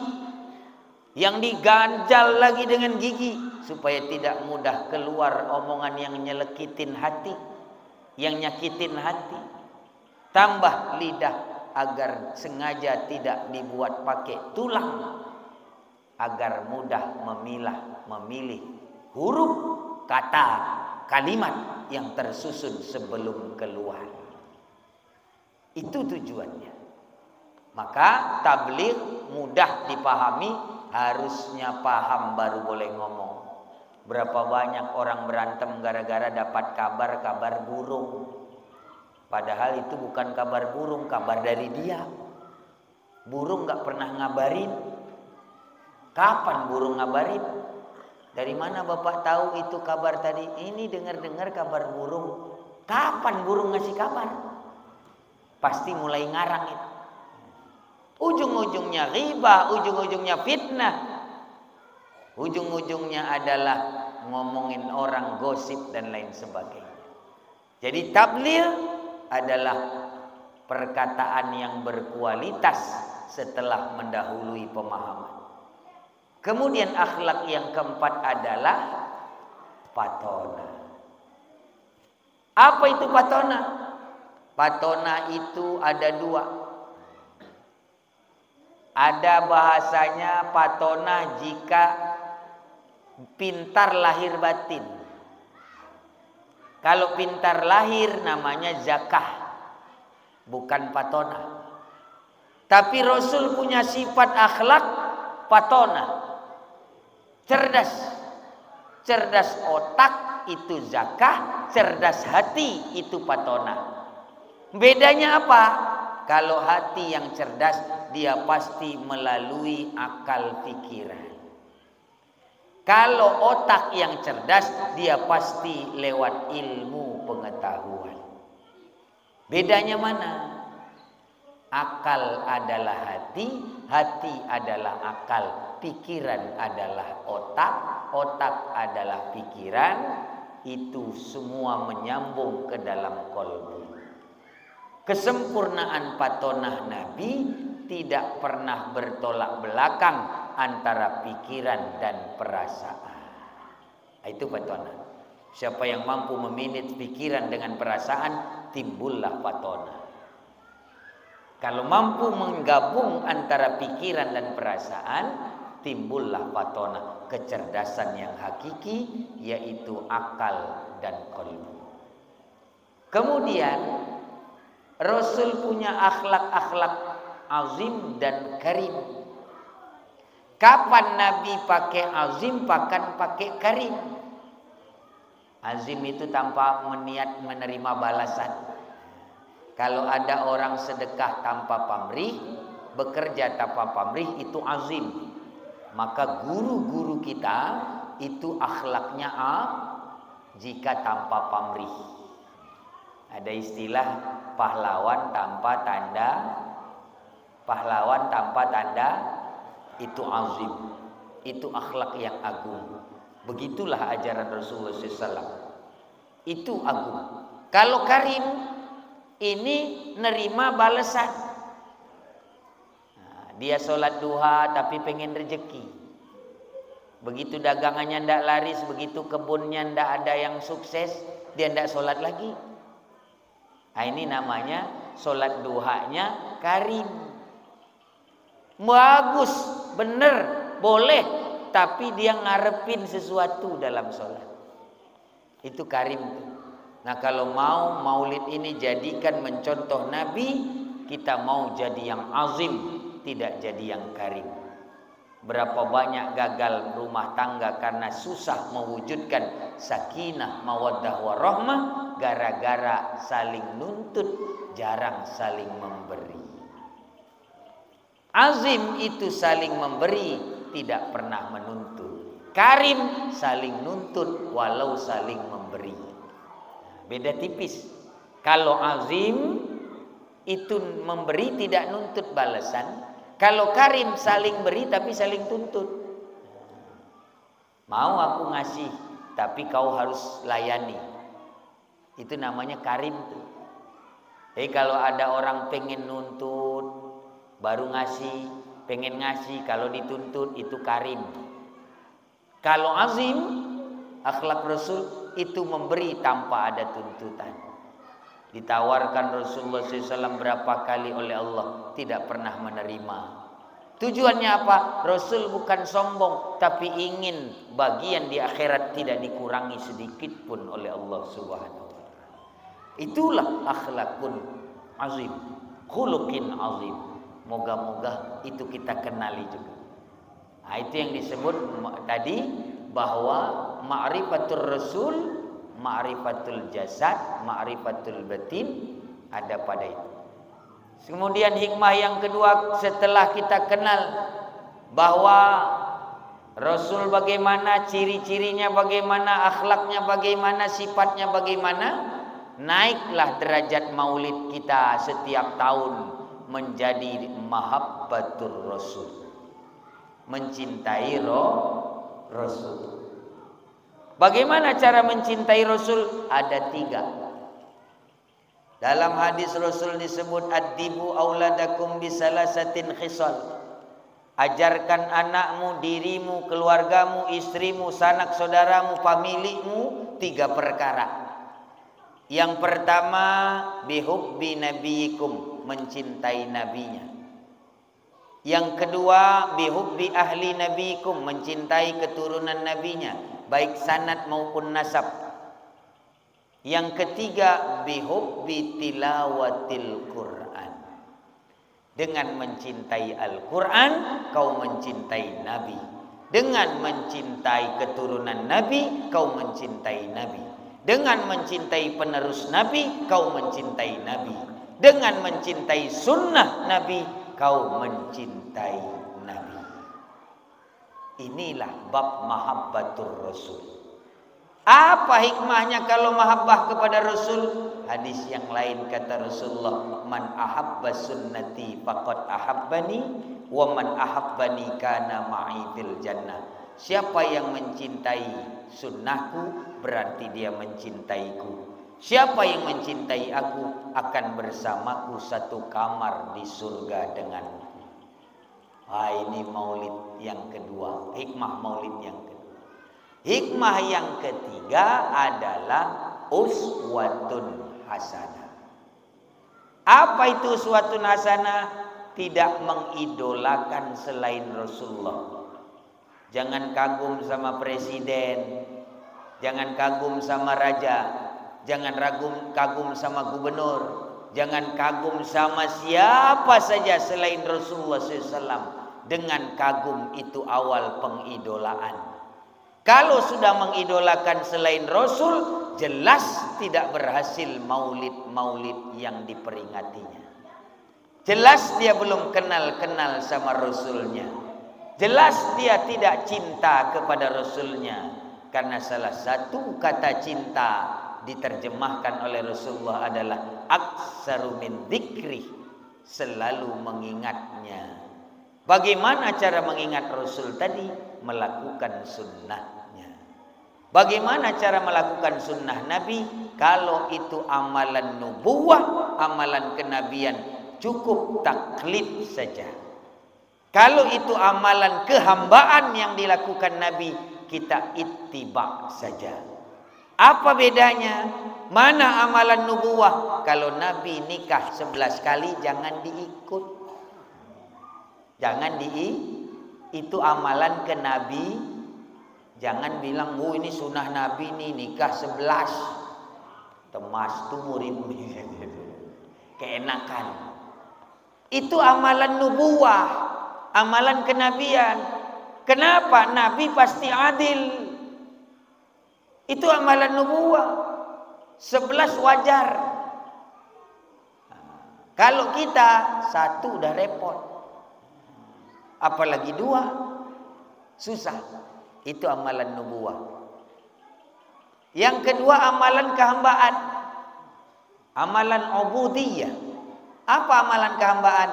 yang diganjal lagi dengan gigi, supaya tidak mudah keluar omongan yang nyelekitin hati, yang nyakitin hati. Tambah lidah agar sengaja tidak dibuat pakai tulang, agar mudah memilih huruf, kata, kalimat yang tersusun sebelum keluar. Itu tujuannya. Maka tabligh mudah dipahami, harusnya paham baru boleh ngomong. Berapa banyak orang berantem gara-gara dapat kabar burung. Padahal itu bukan kabar burung, kabar dari dia. Burung gak pernah ngabarin. Kapan burung ngabarin? Dari mana Bapak tahu itu kabar tadi? Ini dengar-dengar kabar burung. Kapan burung ngasih kabar? Pasti mulai ngarang itu. Ujung-ujungnya ghibah, ujung-ujungnya fitnah. Ujung-ujungnya adalah ngomongin orang, gosip dan lain sebagainya. Jadi tabligh adalah perkataan yang berkualitas setelah mendahului pemahaman. Kemudian akhlak yang keempat adalah patona. Apa itu patona? Patona itu ada dua. Ada bahasanya patona jika pintar lahir batin. Kalau pintar lahir namanya zakah, bukan patona. Tapi Rasul punya sifat akhlak patona. Cerdas. Cerdas otak itu zakah, cerdas hati itu patona. Bedanya apa? Kalau hati yang cerdas, dia pasti melalui akal pikiran. Kalau otak yang cerdas, dia pasti lewat ilmu pengetahuan. Bedanya mana? Akal adalah hati, hati adalah akal, pikiran adalah otak, otak adalah pikiran. Itu semua menyambung ke dalam qalbu. Kesempurnaan patonah Nabi tidak pernah bertolak belakang antara pikiran dan perasaan. Itu patonah. Siapa yang mampu memanage pikiran dengan perasaan, timbullah patonah. Kalau mampu menggabung antara pikiran dan perasaan, timbullah patonah, kecerdasan yang hakiki, yaitu akal dan qalbu. Kemudian Rasul punya akhlak-akhlak azim dan karim. Kapan Nabi pakai azim, kapan pakai karim? Azim itu tanpa niat menerima balasan. Kalau ada orang sedekah tanpa pamrih, bekerja tanpa pamrih, itu azim. Maka guru-guru kita itu akhlaknya jika tanpa pamrih. Ada istilah pahlawan tanpa tanda, itu azim, itu akhlak yang agung. Begitulah ajaran Rasulullah SAW. Itu agung. Kalau karim, ini nerima balasan. Nah, dia sholat duha tapi pengen rezeki. Begitu dagangannya ndak laris, begitu kebunnya ndak ada yang sukses, dia ndak sholat lagi. Nah, ini namanya sholat duhanya karim. Bagus, bener, boleh, tapi dia ngarepin sesuatu dalam sholat. Itu karim. Nah, kalau mau maulid ini jadikan mencontoh Nabi, kita mau jadi yang azim, tidak jadi yang karim. Berapa banyak gagal rumah tangga karena susah mewujudkan sakinah, mawaddah warahmah gara-gara saling nuntut, jarang saling memberi. Azim itu saling memberi, tidak pernah menuntut. Karim saling nuntut walau saling memberi. Beda tipis. Kalau azim itu memberi tidak nuntut balasan. Kalau karim saling beri tapi saling tuntut. Mau aku ngasih tapi kau harus layani. Itu namanya karim tuh. Jadi kalau ada orang pengen nuntut baru ngasih, pengen ngasih kalau dituntut itu karim. Kalau azim, akhlak Rasul itu memberi tanpa ada tuntutan. Ditawarkan Rasulullah SAW berapa kali oleh Allah, tidak pernah menerima. Tujuannya apa? Rasul bukan sombong, tapi ingin bagian di akhirat tidak dikurangi sedikit pun oleh Allah Subhanahu wa ta'ala. Itulah akhlakun azim, khuluqin azim. Moga-moga itu kita kenali juga. Nah, itu yang disebut tadi bahwa ma'rifatul Rasul, ma'rifatul jasad, ma'rifatul batin ada pada itu. Kemudian hikmah yang kedua, setelah kita kenal bahwa Rasul bagaimana, ciri-cirinya bagaimana, akhlaknya bagaimana, sifatnya bagaimana, naiklah derajat maulid kita setiap tahun menjadi mahabbatur Rasul, mencintai Rasul. Bagaimana cara mencintai Rasul? Ada 3. Dalam hadis Rasul disebut addibu auladakum bisalasatin khisal. Ajarkan anakmu, dirimu, keluargamu, istrimu, sanak saudaramu, familimu 3 perkara. Yang pertama bihubbi nabiyikum, mencintai nabinya. Yang kedua bihubbi ahli nabiyikum, mencintai keturunan nabinya, baik sanad maupun nasab. Yang ketiga bihubbi tilawatil Quran, dengan mencintai Al-Quran kau mencintai Nabi. Dengan mencintai keturunan Nabi kau mencintai Nabi. Dengan mencintai penerus Nabi kau mencintai Nabi. Dengan mencintai sunnah Nabi kau mencintai Nabi. Inilah bab mahabbatur Rasul. Apa hikmahnya kalau mahabbah kepada Rasul? Hadis yang lain kata Rasulullah, man ahabba sunnati faqad ahabbani wa man ahabbani kana ma'i fil jannah. Siapa yang mencintai sunnahku berarti dia mencintaiku. Siapa yang mencintai aku akan bersamaku satu kamar di surga denganku. Ini maulid yang kedua, hikmah maulid yang kedua. Hikmah yang ketiga adalah uswatun hasanah. Apa itu uswatun hasanah? Tidak mengidolakan selain Rasulullah. Jangan kagum sama presiden, jangan kagum sama raja, jangan kagum sama gubernur, jangan kagum sama siapa saja selain Rasulullah SAW. Dengan kagum itu awal pengidolaan. Kalau sudah mengidolakan selain Rasul, jelas tidak berhasil maulid-maulid yang diperingatinya. Jelas dia belum kenal-kenal sama Rasulnya. Jelas dia tidak cinta kepada Rasulnya. Karena salah satu kata cinta diterjemahkan oleh Rasulullah adalah aksaru min dzikri, selalu mengingatnya. Bagaimana cara mengingat Rasul tadi? Melakukan sunnahnya. Bagaimana cara melakukan sunnah Nabi? Kalau itu amalan nubuwah, amalan kenabian, cukup taklid saja. Kalau itu amalan kehambaan yang dilakukan Nabi, kita ittiba saja. Apa bedanya? Mana amalan nubuwah? Kalau Nabi nikah 11 kali jangan diikut. Jangan itu amalan Jangan bilang, oh ini sunnah Nabi nih, nikah 11. Temas tuh murid. Keenakan. Itu amalan nubuwah, amalan kenabian. Kenapa? Nabi pasti adil. Itu amalan nubuwah. 11 wajar. Kalau kita 1 udah repot. Apalagi 2 susah. Itu amalan nubuwah. Yang kedua amalan kehambaan. Amalan ubudiyah. Apa amalan kehambaan?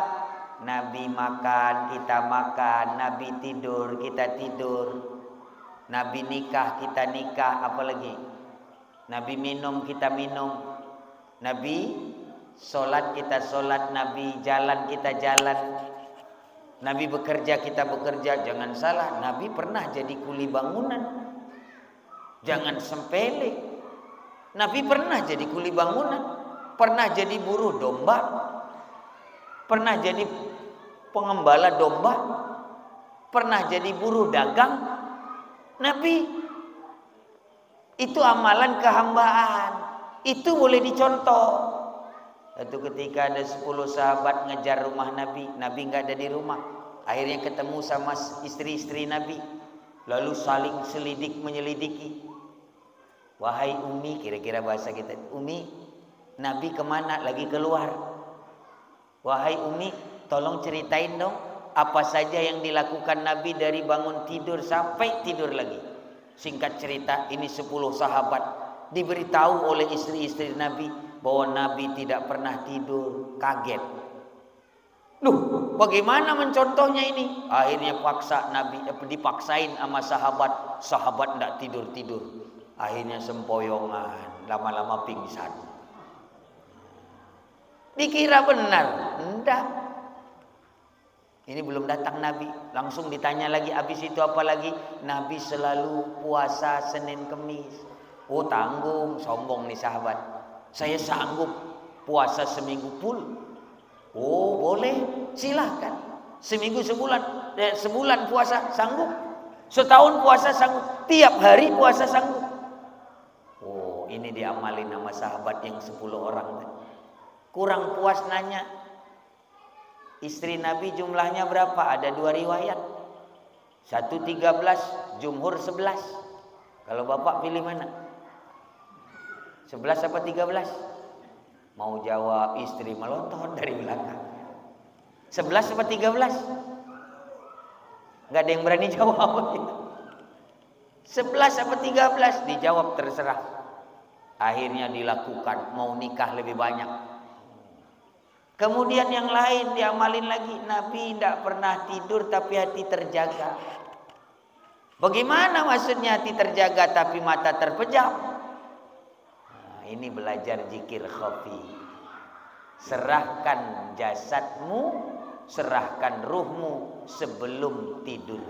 Nabi makan, kita makan. Nabi tidur, kita tidur. Nabi nikah, kita nikah. Apalagi? Nabi minum, kita minum. Nabi sholat, kita sholat. Nabi jalan, kita jalan. Nabi bekerja, kita bekerja. Jangan salah, Nabi pernah jadi kuli bangunan. Jangan sepele. Nabi pernah jadi kuli bangunan. Pernah jadi buruh domba. Pernah jadi pengembala domba. Pernah jadi buruh dagang. Nabi. Itu amalan kehambaan. Itu boleh dicontoh. Satu ketika ada 10 sahabat ngejar rumah Nabi. Nabi nggak ada di rumah. Akhirnya ketemu sama istri-istri Nabi. Lalu saling selidik menyelidiki. Wahai Umi, kira-kira bahasa kita, Umi, Nabi kemana? Lagi keluar. Wahai Umi, tolong ceritain dong, apa saja yang dilakukan Nabi dari bangun tidur sampai tidur lagi. Singkat cerita, ini 10 sahabat diberitahu oleh istri-istri Nabi bahwa Nabi tidak pernah tidur. Kaget. Loh, bagaimana mencontohnya ini? Akhirnya paksa Nabi, dipaksain sama sahabat. Sahabat tidak tidur-tidur. Akhirnya sempoyongan, lama-lama pingsan. Dikira benar, enggak. Ini belum datang Nabi. Langsung ditanya lagi, habis itu apa lagi? Nabi selalu puasa Senin Kemis. Oh tanggung, sombong nih sahabat. Saya sanggup puasa seminggu full. Oh boleh, silahkan. Seminggu sebulan puasa sanggup. Setahun puasa sanggup. Tiap hari puasa sanggup. Oh ini diamalin sama sahabat yang 10 orang. Kurang puas nanya. Istri Nabi jumlahnya berapa? Ada 2 riwayat. 1 13, jumhur 11. Kalau bapak pilih mana? 11 apa 13? Mau jawab, istri melontot dari belakang. 11 apa 13? Gak ada yang berani jawab. 11 apa 13? Dijawab terserah. Akhirnya dilakukan, mau nikah lebih banyak. Kemudian yang lain diamalin lagi. Nabi tidak pernah tidur tapi hati terjaga. Bagaimana maksudnya hati terjaga tapi mata terpejam? Nah, ini belajar zikir khafi. Serahkan jasadmu, serahkan ruhmu sebelum tidur.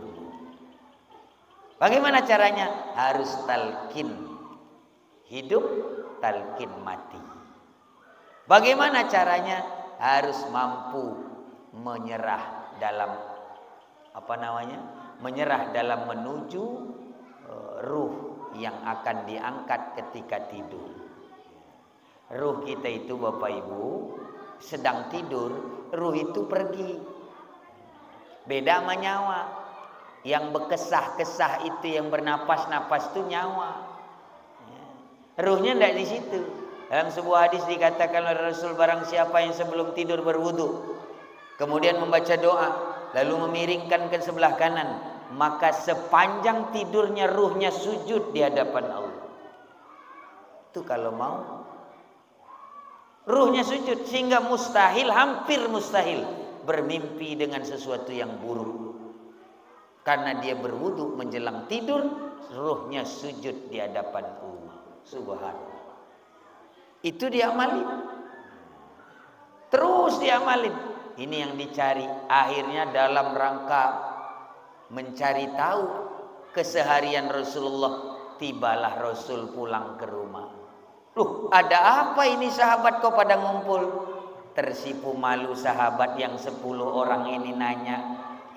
Bagaimana caranya? Harus talqin hidup, talqin mati. Bagaimana caranya? Harus mampu menyerah dalam menyerah dalam menuju ruh yang akan diangkat ketika tidur. Ruh kita itu Bapak Ibu sedang tidur, ruh itu pergi. Beda sama nyawa. Yang berkesah-kesah itu, yang bernapas-napas itu nyawa. Ruhnya tidak di situ. Dalam sebuah hadis dikatakan oleh Rasul, barang siapa yang sebelum tidur berwudu, kemudian membaca doa, lalu memiringkan ke sebelah kanan, maka sepanjang tidurnya ruhnya sujud di hadapan Allah. Itu kalau mau. Ruhnya sujud, sehingga mustahil, hampir mustahil bermimpi dengan sesuatu yang buruk. Karena dia berwudu menjelang tidur, ruhnya sujud di hadapan Allah. Subhanallah. Itu diamalin. Terus diamalin. Ini yang dicari. Akhirnya dalam rangka mencari tahu keseharian Rasulullah, tibalah Rasul pulang ke rumah. Loh, ada apa ini sahabat kok pada ngumpul? Tersipu malu sahabat yang 10 orang ini nanya.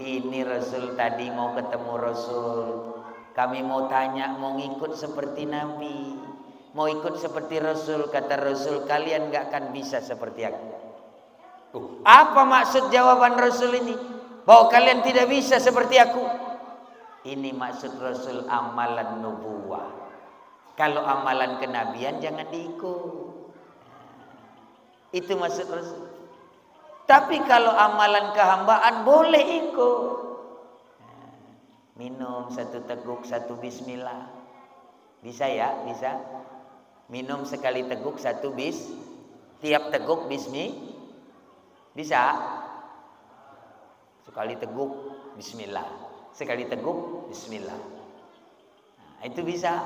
Ini Rasul tadi mau ketemu Rasul. Kami mau tanya, mau ngikut seperti Nabi, mau ikut seperti Rasul. Kata Rasul, kalian gak akan bisa seperti aku. Apa maksud jawaban Rasul ini? Bahwa kalian tidak bisa seperti aku. Ini maksud Rasul amalan nubuwah. Kalau amalan kenabian jangan diikut. Itu maksud Rasul. Tapi kalau amalan kehambaan boleh ikut. Minum 1 teguk 1 bismillah. Bisa ya? Bisa. Minum sekali teguk 1 bis. Tiap teguk bismi. Bisa. Sekali teguk bismillah. Sekali teguk bismillah. Nah, itu bisa.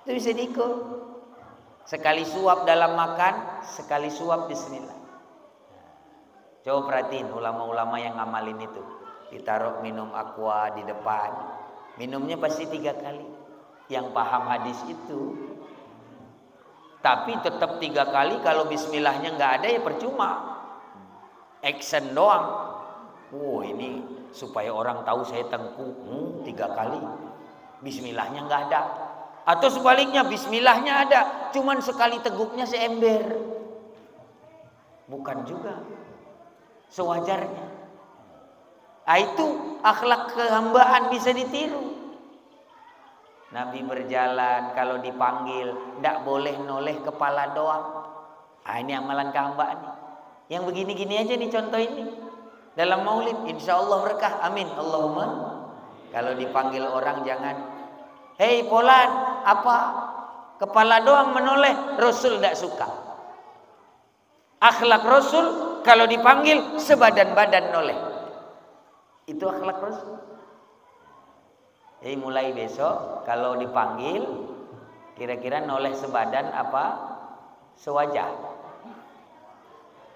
Itu bisa diikut. Sekali suap dalam makan, sekali suap bismillah. Coba perhatiin ulama-ulama yang ngamalin itu. Ditaruh minum aqua di depan. Minumnya pasti 3 kali. Yang paham hadis itu. Tapi tetap 3 kali, kalau bismillahnya nggak ada ya percuma. Action doang. Ini supaya orang tahu saya tengku. 3 kali. Bismillahnya nggak ada. Atau sebaliknya bismillahnya ada, cuman sekali teguknya seember. Bukan juga. Sewajarnya. Itu akhlak kehambaan bisa ditiru. Nabi berjalan, kalau dipanggil tidak boleh noleh kepala doang. Ini amalan kehambaan nih. Yang begini-gini aja nih contoh ini. Dalam maulid insya Allah berkah. Amin Allahumma. Kalau dipanggil orang jangan, hei Polan, apa? Kepala doang menoleh. Rasul tidak suka. Akhlak Rasul kalau dipanggil sebadan-badan noleh. Itu akhlak Rasul. Jadi mulai besok kalau dipanggil kira-kira noleh sebadan apa? Sewajah.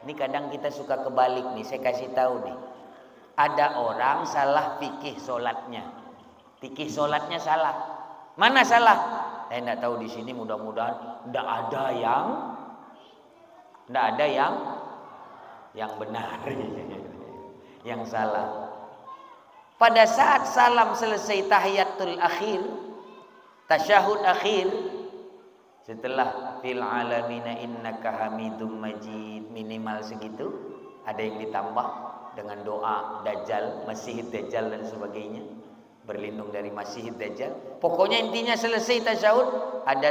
Ini kadang kita suka kebalik nih. Saya kasih tahu nih. Ada orang salah fikih solatnya. Fikih solatnya salah. Mana salah? Saya tidak tahu di sini, mudah-mudahan tidak ada yang benar, yang salah. Pada saat salam selesai tahiyatul akhir, tasyahud akhir, setelah fil alamina innaka hamidum majid, minimal segitu, ada yang ditambah dengan doa Dajjal, Masih Dajjal dan sebagainya. Berlindung dari Masih Dajjal. Pokoknya intinya selesai tasyahud ada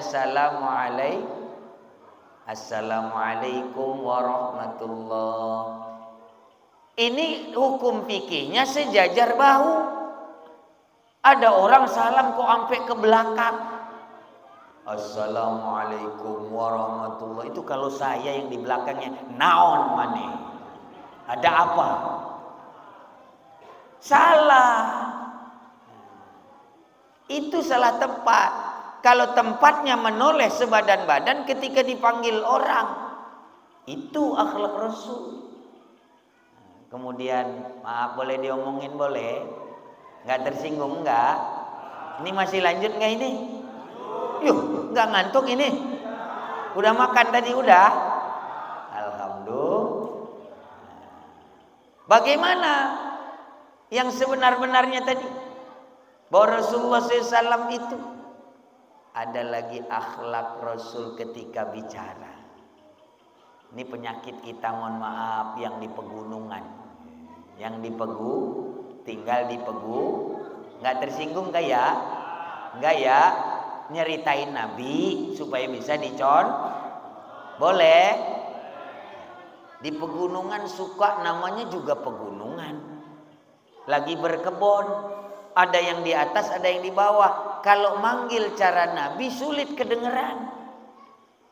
Assalamualaikum warahmatullahi. Ini hukum fikihnya sejajar bahu. Ada orang salam kok sampai ke belakang. Assalamualaikum warahmatullahi. Itu kalau saya yang di belakangnya naon maneh. Ada apa? Salah. Itu salah tempat. Kalau tempatnya menoleh sebadan-badan ketika dipanggil orang, itu akhlak Rasul. Kemudian, maaf boleh diomongin boleh? Nggak tersinggung nggak? Ini masih lanjut nggak ini? Yuh, nggak ngantuk ini? Udah makan tadi udah? Alhamdulillah. Bagaimana yang sebenar-benarnya tadi? Bahwa Rasulullah SAW itu ada lagi akhlak Rasul ketika bicara. Ini penyakit kita, mohon maaf, yang di pegunungan, yang di pegu, tinggal di pegu, nggak tersinggung nggak ya? Nggak ya? Nyeritain Nabi supaya bisa boleh. Di pegunungan suka, namanya juga pegunungan. Lagi berkebun. Ada yang di atas, ada yang di bawah. Kalau manggil cara Nabi sulit kedengeran.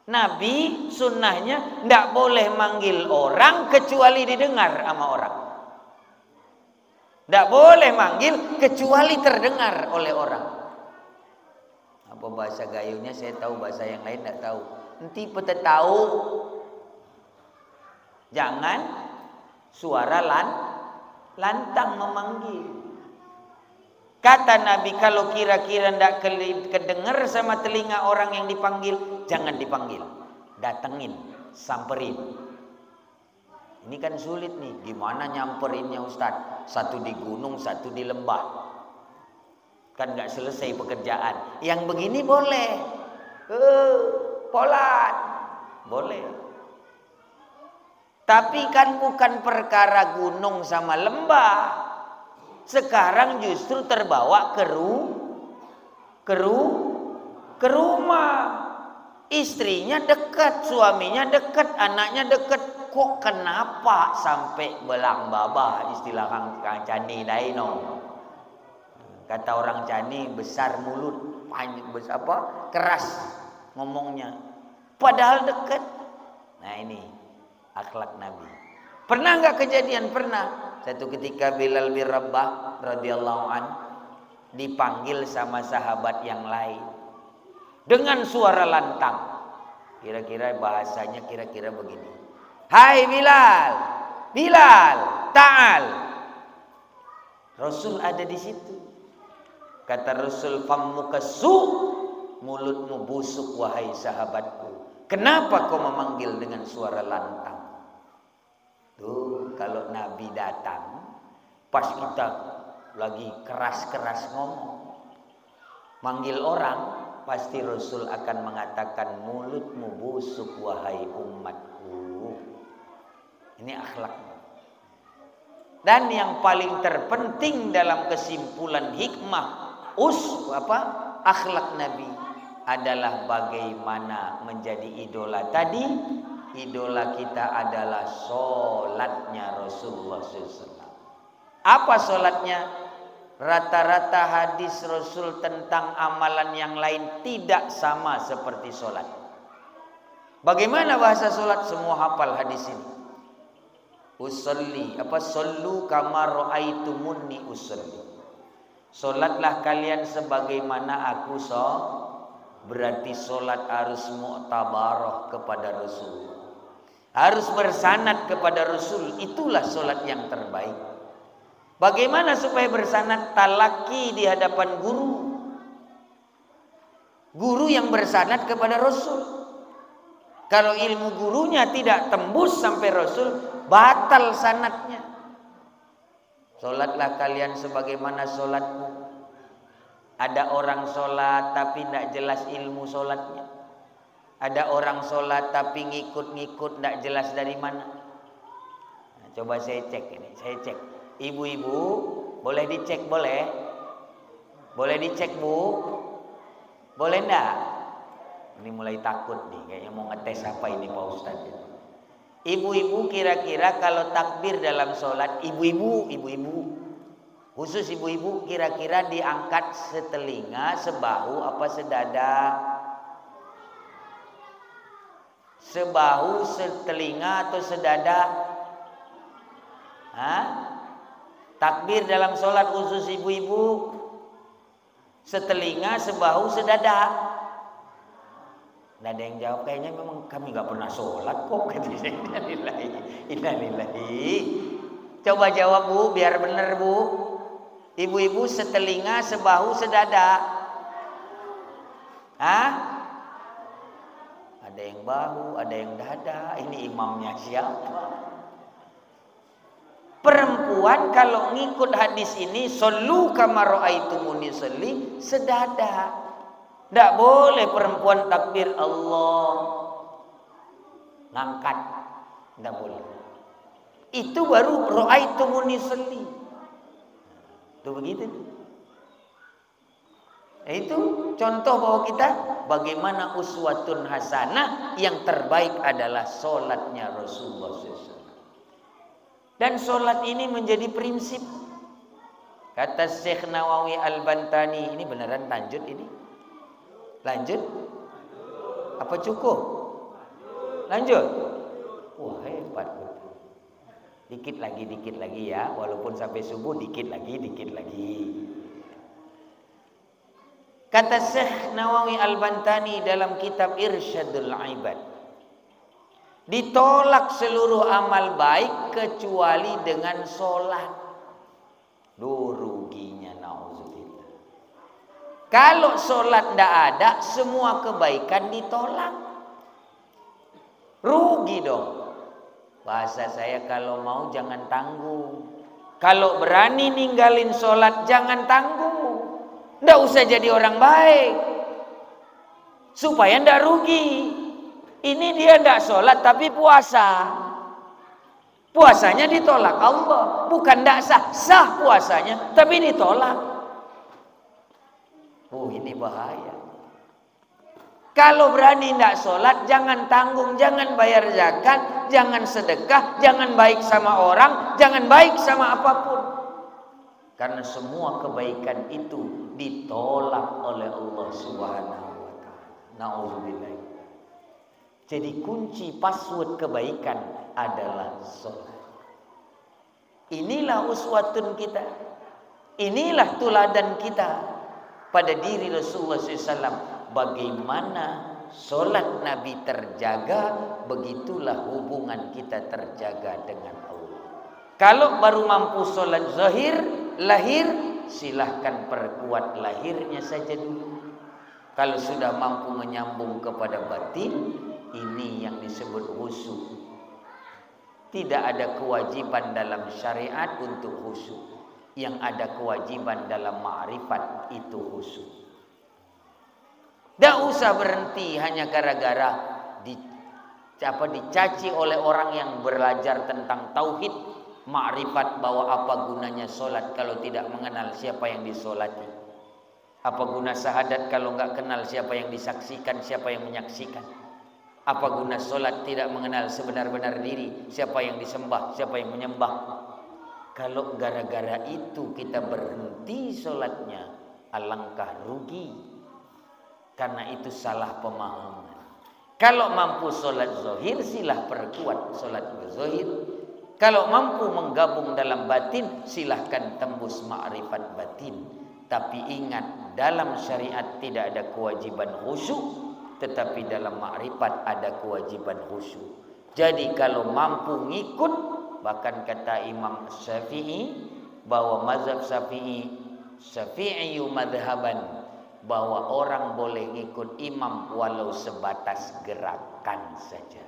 Nabi sunnahnya tidak boleh manggil orang kecuali didengar sama orang. Tidak boleh manggil kecuali terdengar oleh orang. Apa bahasa gayunya saya tahu, bahasa yang lain tidak tahu. Nanti pete tahu. Jangan suara lantang memanggil. Kata Nabi, kalau kira-kira tidak kedengar sama telinga orang yang dipanggil, jangan dipanggil. Datengin, samperin. Ini kan sulit nih, gimana nyamperinnya Ustaz? Satu di gunung, satu di lembah. Kan nggak selesai pekerjaan. Yang begini boleh. Polan. Boleh. Tapi kan bukan perkara gunung sama lembah. Sekarang justru terbawa ke rumah. Istrinya dekat, suaminya dekat, anaknya dekat. Kok kenapa sampai belang babah, istilah Kang Cani Daino. Kata orang Cani, besar mulut, keras ngomongnya. Padahal dekat. Nah ini akhlak Nabi. Pernah nggak kejadian? Pernah. Satu ketika Bilal bin Rabah radhiyallahu an dipanggil sama sahabat yang lain dengan suara lantang. Kira-kira bahasanya kira-kira begini. Hai Bilal, Bilal, ta'al. Rasul ada di situ. Kata Rasul, fammuka su, mulutmu busuk wahai sahabatku. Kenapa kau memanggil dengan suara lantang? Tuh, kalau Nabi datang, pas kita lagi keras-keras ngomong, manggil orang, pasti Rasul akan mengatakan, mulutmu busuk wahai umatku. Ini akhlak. Dan yang paling terpenting dalam kesimpulan hikmah akhlak Nabi adalah bagaimana menjadi idola tadi. Idola kita adalah sholatnya Rasulullah SAW. Apa sholatnya? Rata-rata hadis Rasul tentang amalan yang lain tidak sama seperti sholat. Bagaimana bahasa sholat? Semua hafal hadis ini. Usolli, sallu kama ra'aitumuni usolli. Solatlah kalian sebagaimana aku berarti solat harus mu'tabarah kepada Rasul. Harus bersanad kepada Rasul. Itulah solat yang terbaik. Bagaimana supaya bersanad? Talaki di hadapan guru. Guru yang bersanad kepada Rasul. Kalau ilmu gurunya tidak tembus sampai Rasul, batal sanadnya. Solatlah kalian sebagaimana solatmu. Ada orang solat tapi tidak jelas ilmu solatnya. Ada orang solat tapi ngikut-ngikut tidak jelas dari mana. Nah, coba saya cek ini. Saya cek. Ibu-ibu boleh dicek, boleh? Boleh dicek bu? Boleh enggak? Ini mulai takut nih. Kayaknya mau ngetes apa ini Pak Ustadz. Ibu-ibu kira-kira kalau takbir dalam sholat, ibu-ibu, khusus ibu-ibu kira-kira diangkat setelinga, sebahu apa sedada? Sebahu, setelinga atau sedada? Hah? Takbir dalam sholat khusus ibu-ibu, setelinga, sebahu, sedada? Nggak ada yang jawab, kayaknya memang kami nggak pernah sholat kok. Innalillahi. Coba jawab bu, biar benar bu. Ibu-ibu setelinga, sebahu, sedada. Hah? Ada yang bahu, ada yang dada. Ini imamnya siapa? Perempuan kalau ngikut hadis ini, sallu kama ra'aitumuni sholli, sedada. Tidak boleh perempuan takbir Allah ngangkat, tidak boleh. Itu baru ra'aitumuni sholli. Itu begitu. Itu contoh bahwa kita bagaimana uswatun hasanah, yang terbaik adalah solatnya Rasulullah SAW. Dan solat ini menjadi prinsip. Kata Syekh Nawawi Al-Bantani, ini beneran lanjut ini? Lanjut? Apa cukup? Lanjut? Wah hebat. Dikit lagi ya. Walaupun sampai subuh dikit lagi. Kata Syekh Nawawi Al-Bantani dalam kitab Irsyadul Ibad, ditolak seluruh amal baik kecuali dengan sholat. Ruginya na'udzubillah. Kalau sholat tidak ada, semua kebaikan ditolak. Rugi dong. Bahasa saya kalau mau jangan tanggung. Kalau berani ninggalin sholat jangan tanggung. Nggak usah jadi orang baik supaya nggak rugi. Ini dia nggak sholat tapi puasa. Puasanya ditolak Allah, bukan nggak sah, sah puasanya tapi ditolak. Oh, ini bahaya. Kalau berani nggak sholat, jangan tanggung, jangan bayar zakat, jangan sedekah, jangan baik sama orang, jangan baik sama apapun. Karena semua kebaikan itu ditolak oleh Allah Subhanahu wa Ta'ala. Nauzubillah. Jadi kunci password kebaikan adalah sholat. Inilah uswatun kita. Inilah tuladan kita pada diri Rasulullah SAW. Bagaimana sholat Nabi terjaga, begitulah hubungan kita terjaga dengan Allah. Kalau baru mampu sholat zahir, lahir, silahkan perkuat lahirnya saja dulu. Kalau sudah mampu menyambung kepada batin, ini yang disebut khusyuk. Tidak ada kewajiban dalam syariat untuk khusyuk. Yang ada kewajiban dalam ma'rifat itu khusyuk. Tidak usah berhenti hanya gara-gara dicaci oleh orang yang belajar tentang tauhid, ma'rifat, bahwa apa gunanya sholat kalau tidak mengenal siapa yang disolati. Apa guna syahadat kalau nggak kenal siapa yang disaksikan, siapa yang menyaksikan. Apa guna sholat tidak mengenal sebenar-benar diri, siapa yang disembah, siapa yang menyembah. Kalau gara-gara itu kita berhenti sholatnya, alangkah rugi. Karena itu salah pemahaman. Kalau mampu sholat zahir, silah perkuat sholat zahir. Kalau mampu menggabung dalam batin, silahkan tembus ma'rifat batin. Tapi ingat, dalam syariat tidak ada kewajiban khusyuk, tetapi dalam ma'rifat ada kewajiban khusyuk. Jadi kalau mampu ngikut, bahkan kata Imam Syafi'i, bahwa mazhab Syafi'i madhaban, bahwa orang boleh ngikut imam walau sebatas gerakan saja.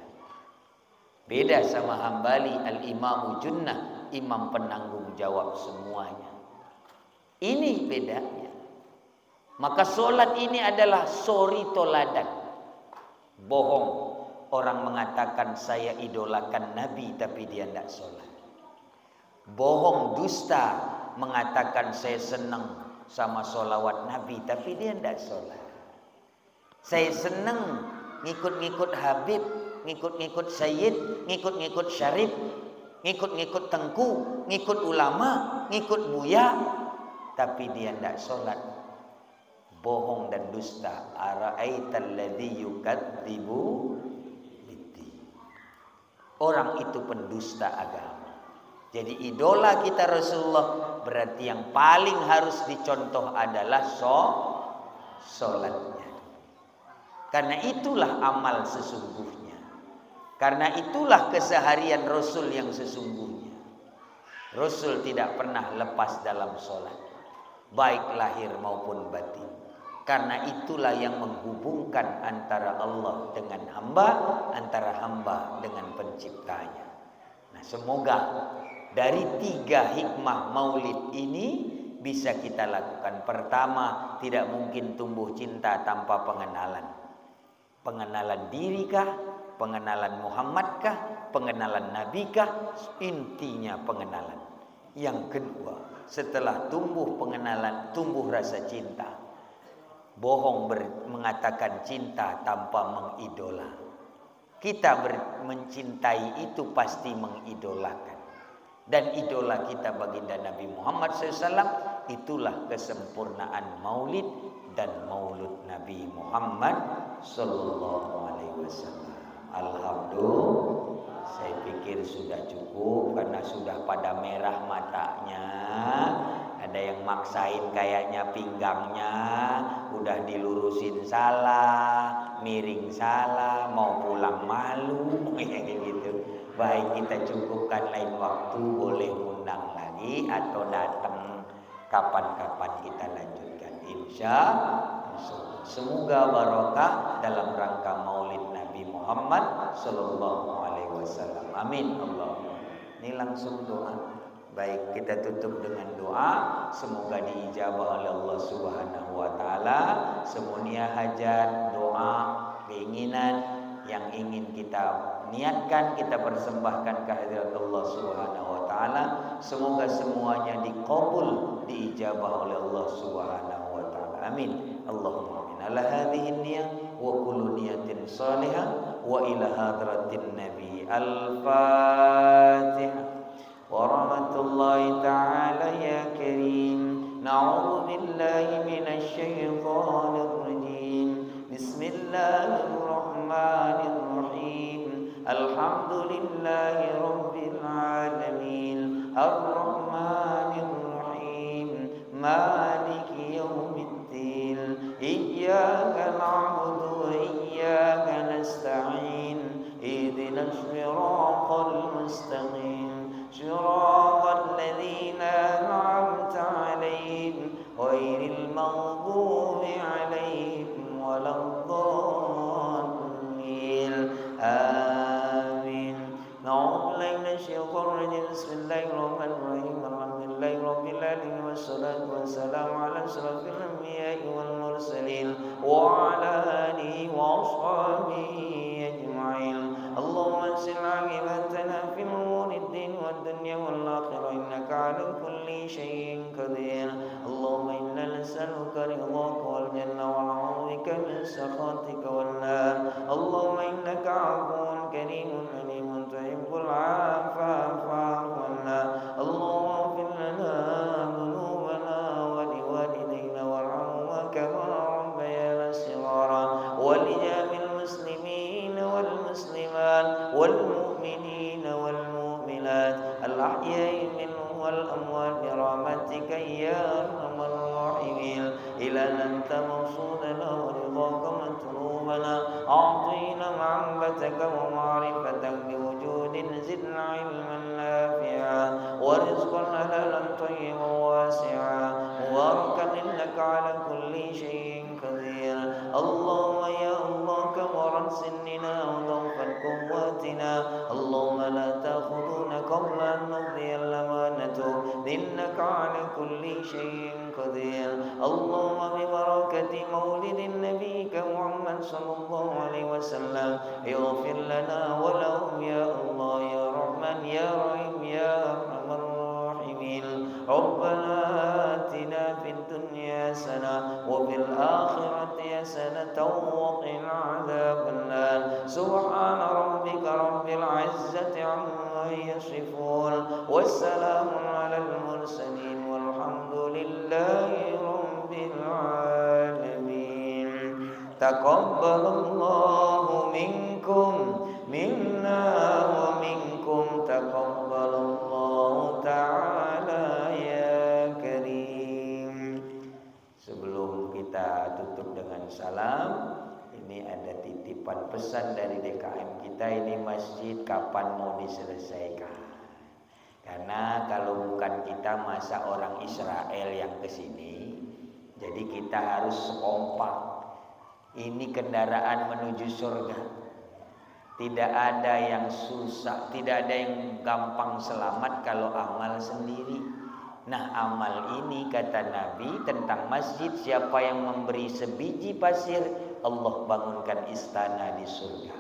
Beda sama Hambali, al-imamu junnah, imam penanggung jawab semuanya. Ini bedanya. Maka sholat ini adalah sori toladan. Bohong orang mengatakan saya idolakan Nabi tapi dia tidak sholat. Bohong dusta mengatakan saya senang sama sholawat Nabi tapi dia tidak sholat. Saya senang ngikut-ngikut Habib, ngikut-ngikut Sayyid, ngikut-ngikut Syarif, ngikut-ngikut Tengku, ngikut ulama, ngikut Buya, tapi dia tidak sholat. Bohong dan dusta. Ara'aital ladzi yukadzibu biddin. Orang itu pendusta agama. Jadi idola kita Rasulullah, berarti yang paling harus dicontoh adalah sholatnya. Karena itulah amal sesungguhnya. Karena itulah keseharian Rasul yang sesungguhnya. Rasul tidak pernah lepas dalam sholat, baik lahir maupun batin. Karena itulah yang menghubungkan antara Allah dengan hamba, antara hamba dengan penciptanya. Nah, semoga dari 3 hikmah maulid ini bisa kita lakukan. Pertama, tidak mungkin tumbuh cinta tanpa pengenalan. Pengenalan dirikah, pengenalan Muhammadkah, pengenalan Nabikah, intinya pengenalan. Yang kedua, setelah tumbuh pengenalan, tumbuh rasa cinta. Bohong mengatakan cinta tanpa mengidola. Kita mencintai itu pasti mengidolakan. Dan idola kita baginda Nabi Muhammad SAW, itulah kesempurnaan maulid dan maulud Nabi Muhammad SAW. Alhamdulillah, saya pikir sudah cukup karena sudah pada merah matanya. Ada yang maksain kayaknya pinggangnya udah dilurusin salah, miring salah, mau pulang malu, kayak gitu. Baik, kita cukupkan, lain waktu boleh undang lagi atau datang kapan-kapan kita lanjutkan. Insya Allah. Semoga barokah dalam rangka maulid Nabi Muhammad Sallallahu Alaihi Wasallam. Amin. Allah. Ini langsung doa. Baik, kita tutup dengan doa. Semoga diijabah oleh Allah Subhanahu wa taala. Semuanya hajat, doa, keinginan yang ingin kita niatkan, kita persembahkan kehadirat Allah Subhanahu wa taala. Semoga semuanya dikabul, diijabah oleh Allah Subhanahu wa taala. Amin. Allahumma amin. Ala hadhihi niyah wa kullu niyatin salihah wa ila hadratin nabi. Al-Fatihah. ورحمة الله تعالى يا كريم نعوذ بالله من الشيطان الرجيم بسم الله الرحمن الرحيم الحمد لله رب العالمين الرحمن الرحيم مالك يوم الدين إياك نعبد وإياك نستعين اهدنا الصراط المستقيم صراط الذين أنعمت عليهم غير المغضوب عليهم ولا الضالين آمين. نعوذ بالله من الشيطان الرجيم بسم الله الرحمن الرحيم الحمد لله رب العالمين والصلاة والسلام على أشرف الأنبياء والمرسلين وعلى آله وأصحابه أجمعين. اللهم انصر عاقبتنا في أمور الدين والدنيا والآخرة إنك على كل شيء قدير. اللهم إنا نسألك رضاك والجنة ونعوذ بك من سخطك والنار. اللهم إنك عفو كريم حليم تحب العفو فاعف عنا. اللهم اغفر لنا ذنوبنا ولوالدينا وارحمهما كما ربيانا صغارا ولجميع المسلمين والمسلمات والمؤمنين والمؤمنات الأحياء منهم والأموات برحمتك يا أرحم الراحمين. إلهنا أنت مقصودنا ورضاك مطلوبنا أعطينا محبتك ومعرفتك بوجود زدنا علما نافعا ورزقا حلالا طيبا واسعا مباركا إنك على كل شيء قدير. اللهم يا الله كبر سننا وضعف قواتنا اللهم لا تأخذنا قبل أن نقضي الأمانة إنك على كل شيء قدير. اللهم ببركة مولد نبيك محمد صلى الله عليه وسلم اغفر لنا ولهم يا الله يا رحمن يا رحيم يا أرحم الراحمين. ربنا آتنا في الدنيا حسنة وفي الآخرة حسنة وقنا عذاب النار. سبحان ربك رب العزة عما يصفون والسلام على المرسلين والحمد لله رب العالمين. تقبل الله منكم منا ومنكم تقبل الله تعالى يا كريم. Sebelum kita tutup dengan salam, ini ada titipan pesan dari DKM kita, ini masjid kapan mau diselesaikan. Karena kalau bukan kita, masa orang Israel yang kesini. Jadi kita harus kompak. Ini kendaraan menuju surga. Tidak ada yang susah, tidak ada yang gampang selamat kalau amal sendiri. Nah, amal ini kata Nabi tentang masjid, siapa yang memberi sebiji pasir, Allah bangunkan istana di surga.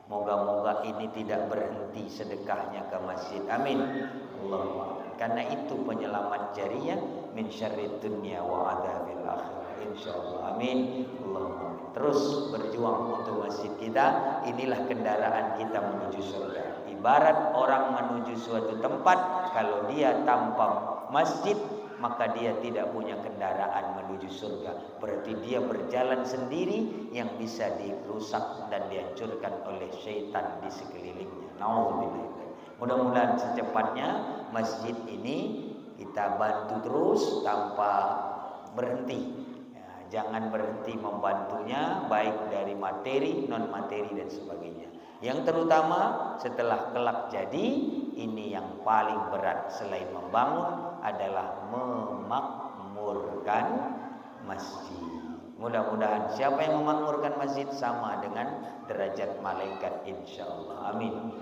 Moga-moga ini tidak berhenti sedekahnya ke masjid. Amin. Allahumma. Karena itu penyelamat jariah min syarrid dunya wa adzabil akhirah. Insyaallah. Amin. Allahumma. Terus berjuang untuk masjid kita. Inilah kendaraan kita menuju surga. Ibarat orang menuju suatu tempat, kalau dia tanpa masjid, maka dia tidak punya kendaraan menuju surga. Berarti dia berjalan sendiri yang bisa dirusak dan dihancurkan oleh syaitan di sekelilingnya. Nauzubillah. Mudah-mudahan secepatnya masjid ini kita bantu terus tanpa berhenti. Ya, jangan berhenti membantunya, baik dari materi, non materi dan sebagainya. Yang terutama setelah kelak jadi, ini yang paling berat selain membangun adalah memakmurkan masjid. Mudah-mudahan siapa yang memakmurkan masjid sama dengan derajat malaikat, insyaallah. Amin.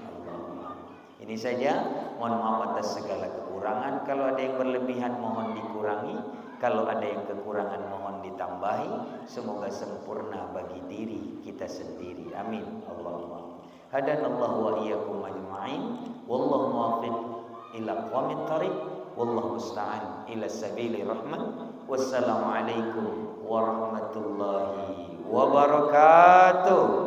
Ini saja, mohon maaf atas segala kekurangan. Kalau ada yang berlebihan mohon dikurangi, kalau ada yang kekurangan mohon ditambahi. Semoga sempurna bagi diri kita sendiri. Amin. Allahumma hadanallahu wa iyyakum ajma'in. Wallahu muwaffiq ila aqwamit thariq. Wallahu musta'an ila sabili rahman. Wassalamualaikum warahmatullahi wabarakatuh.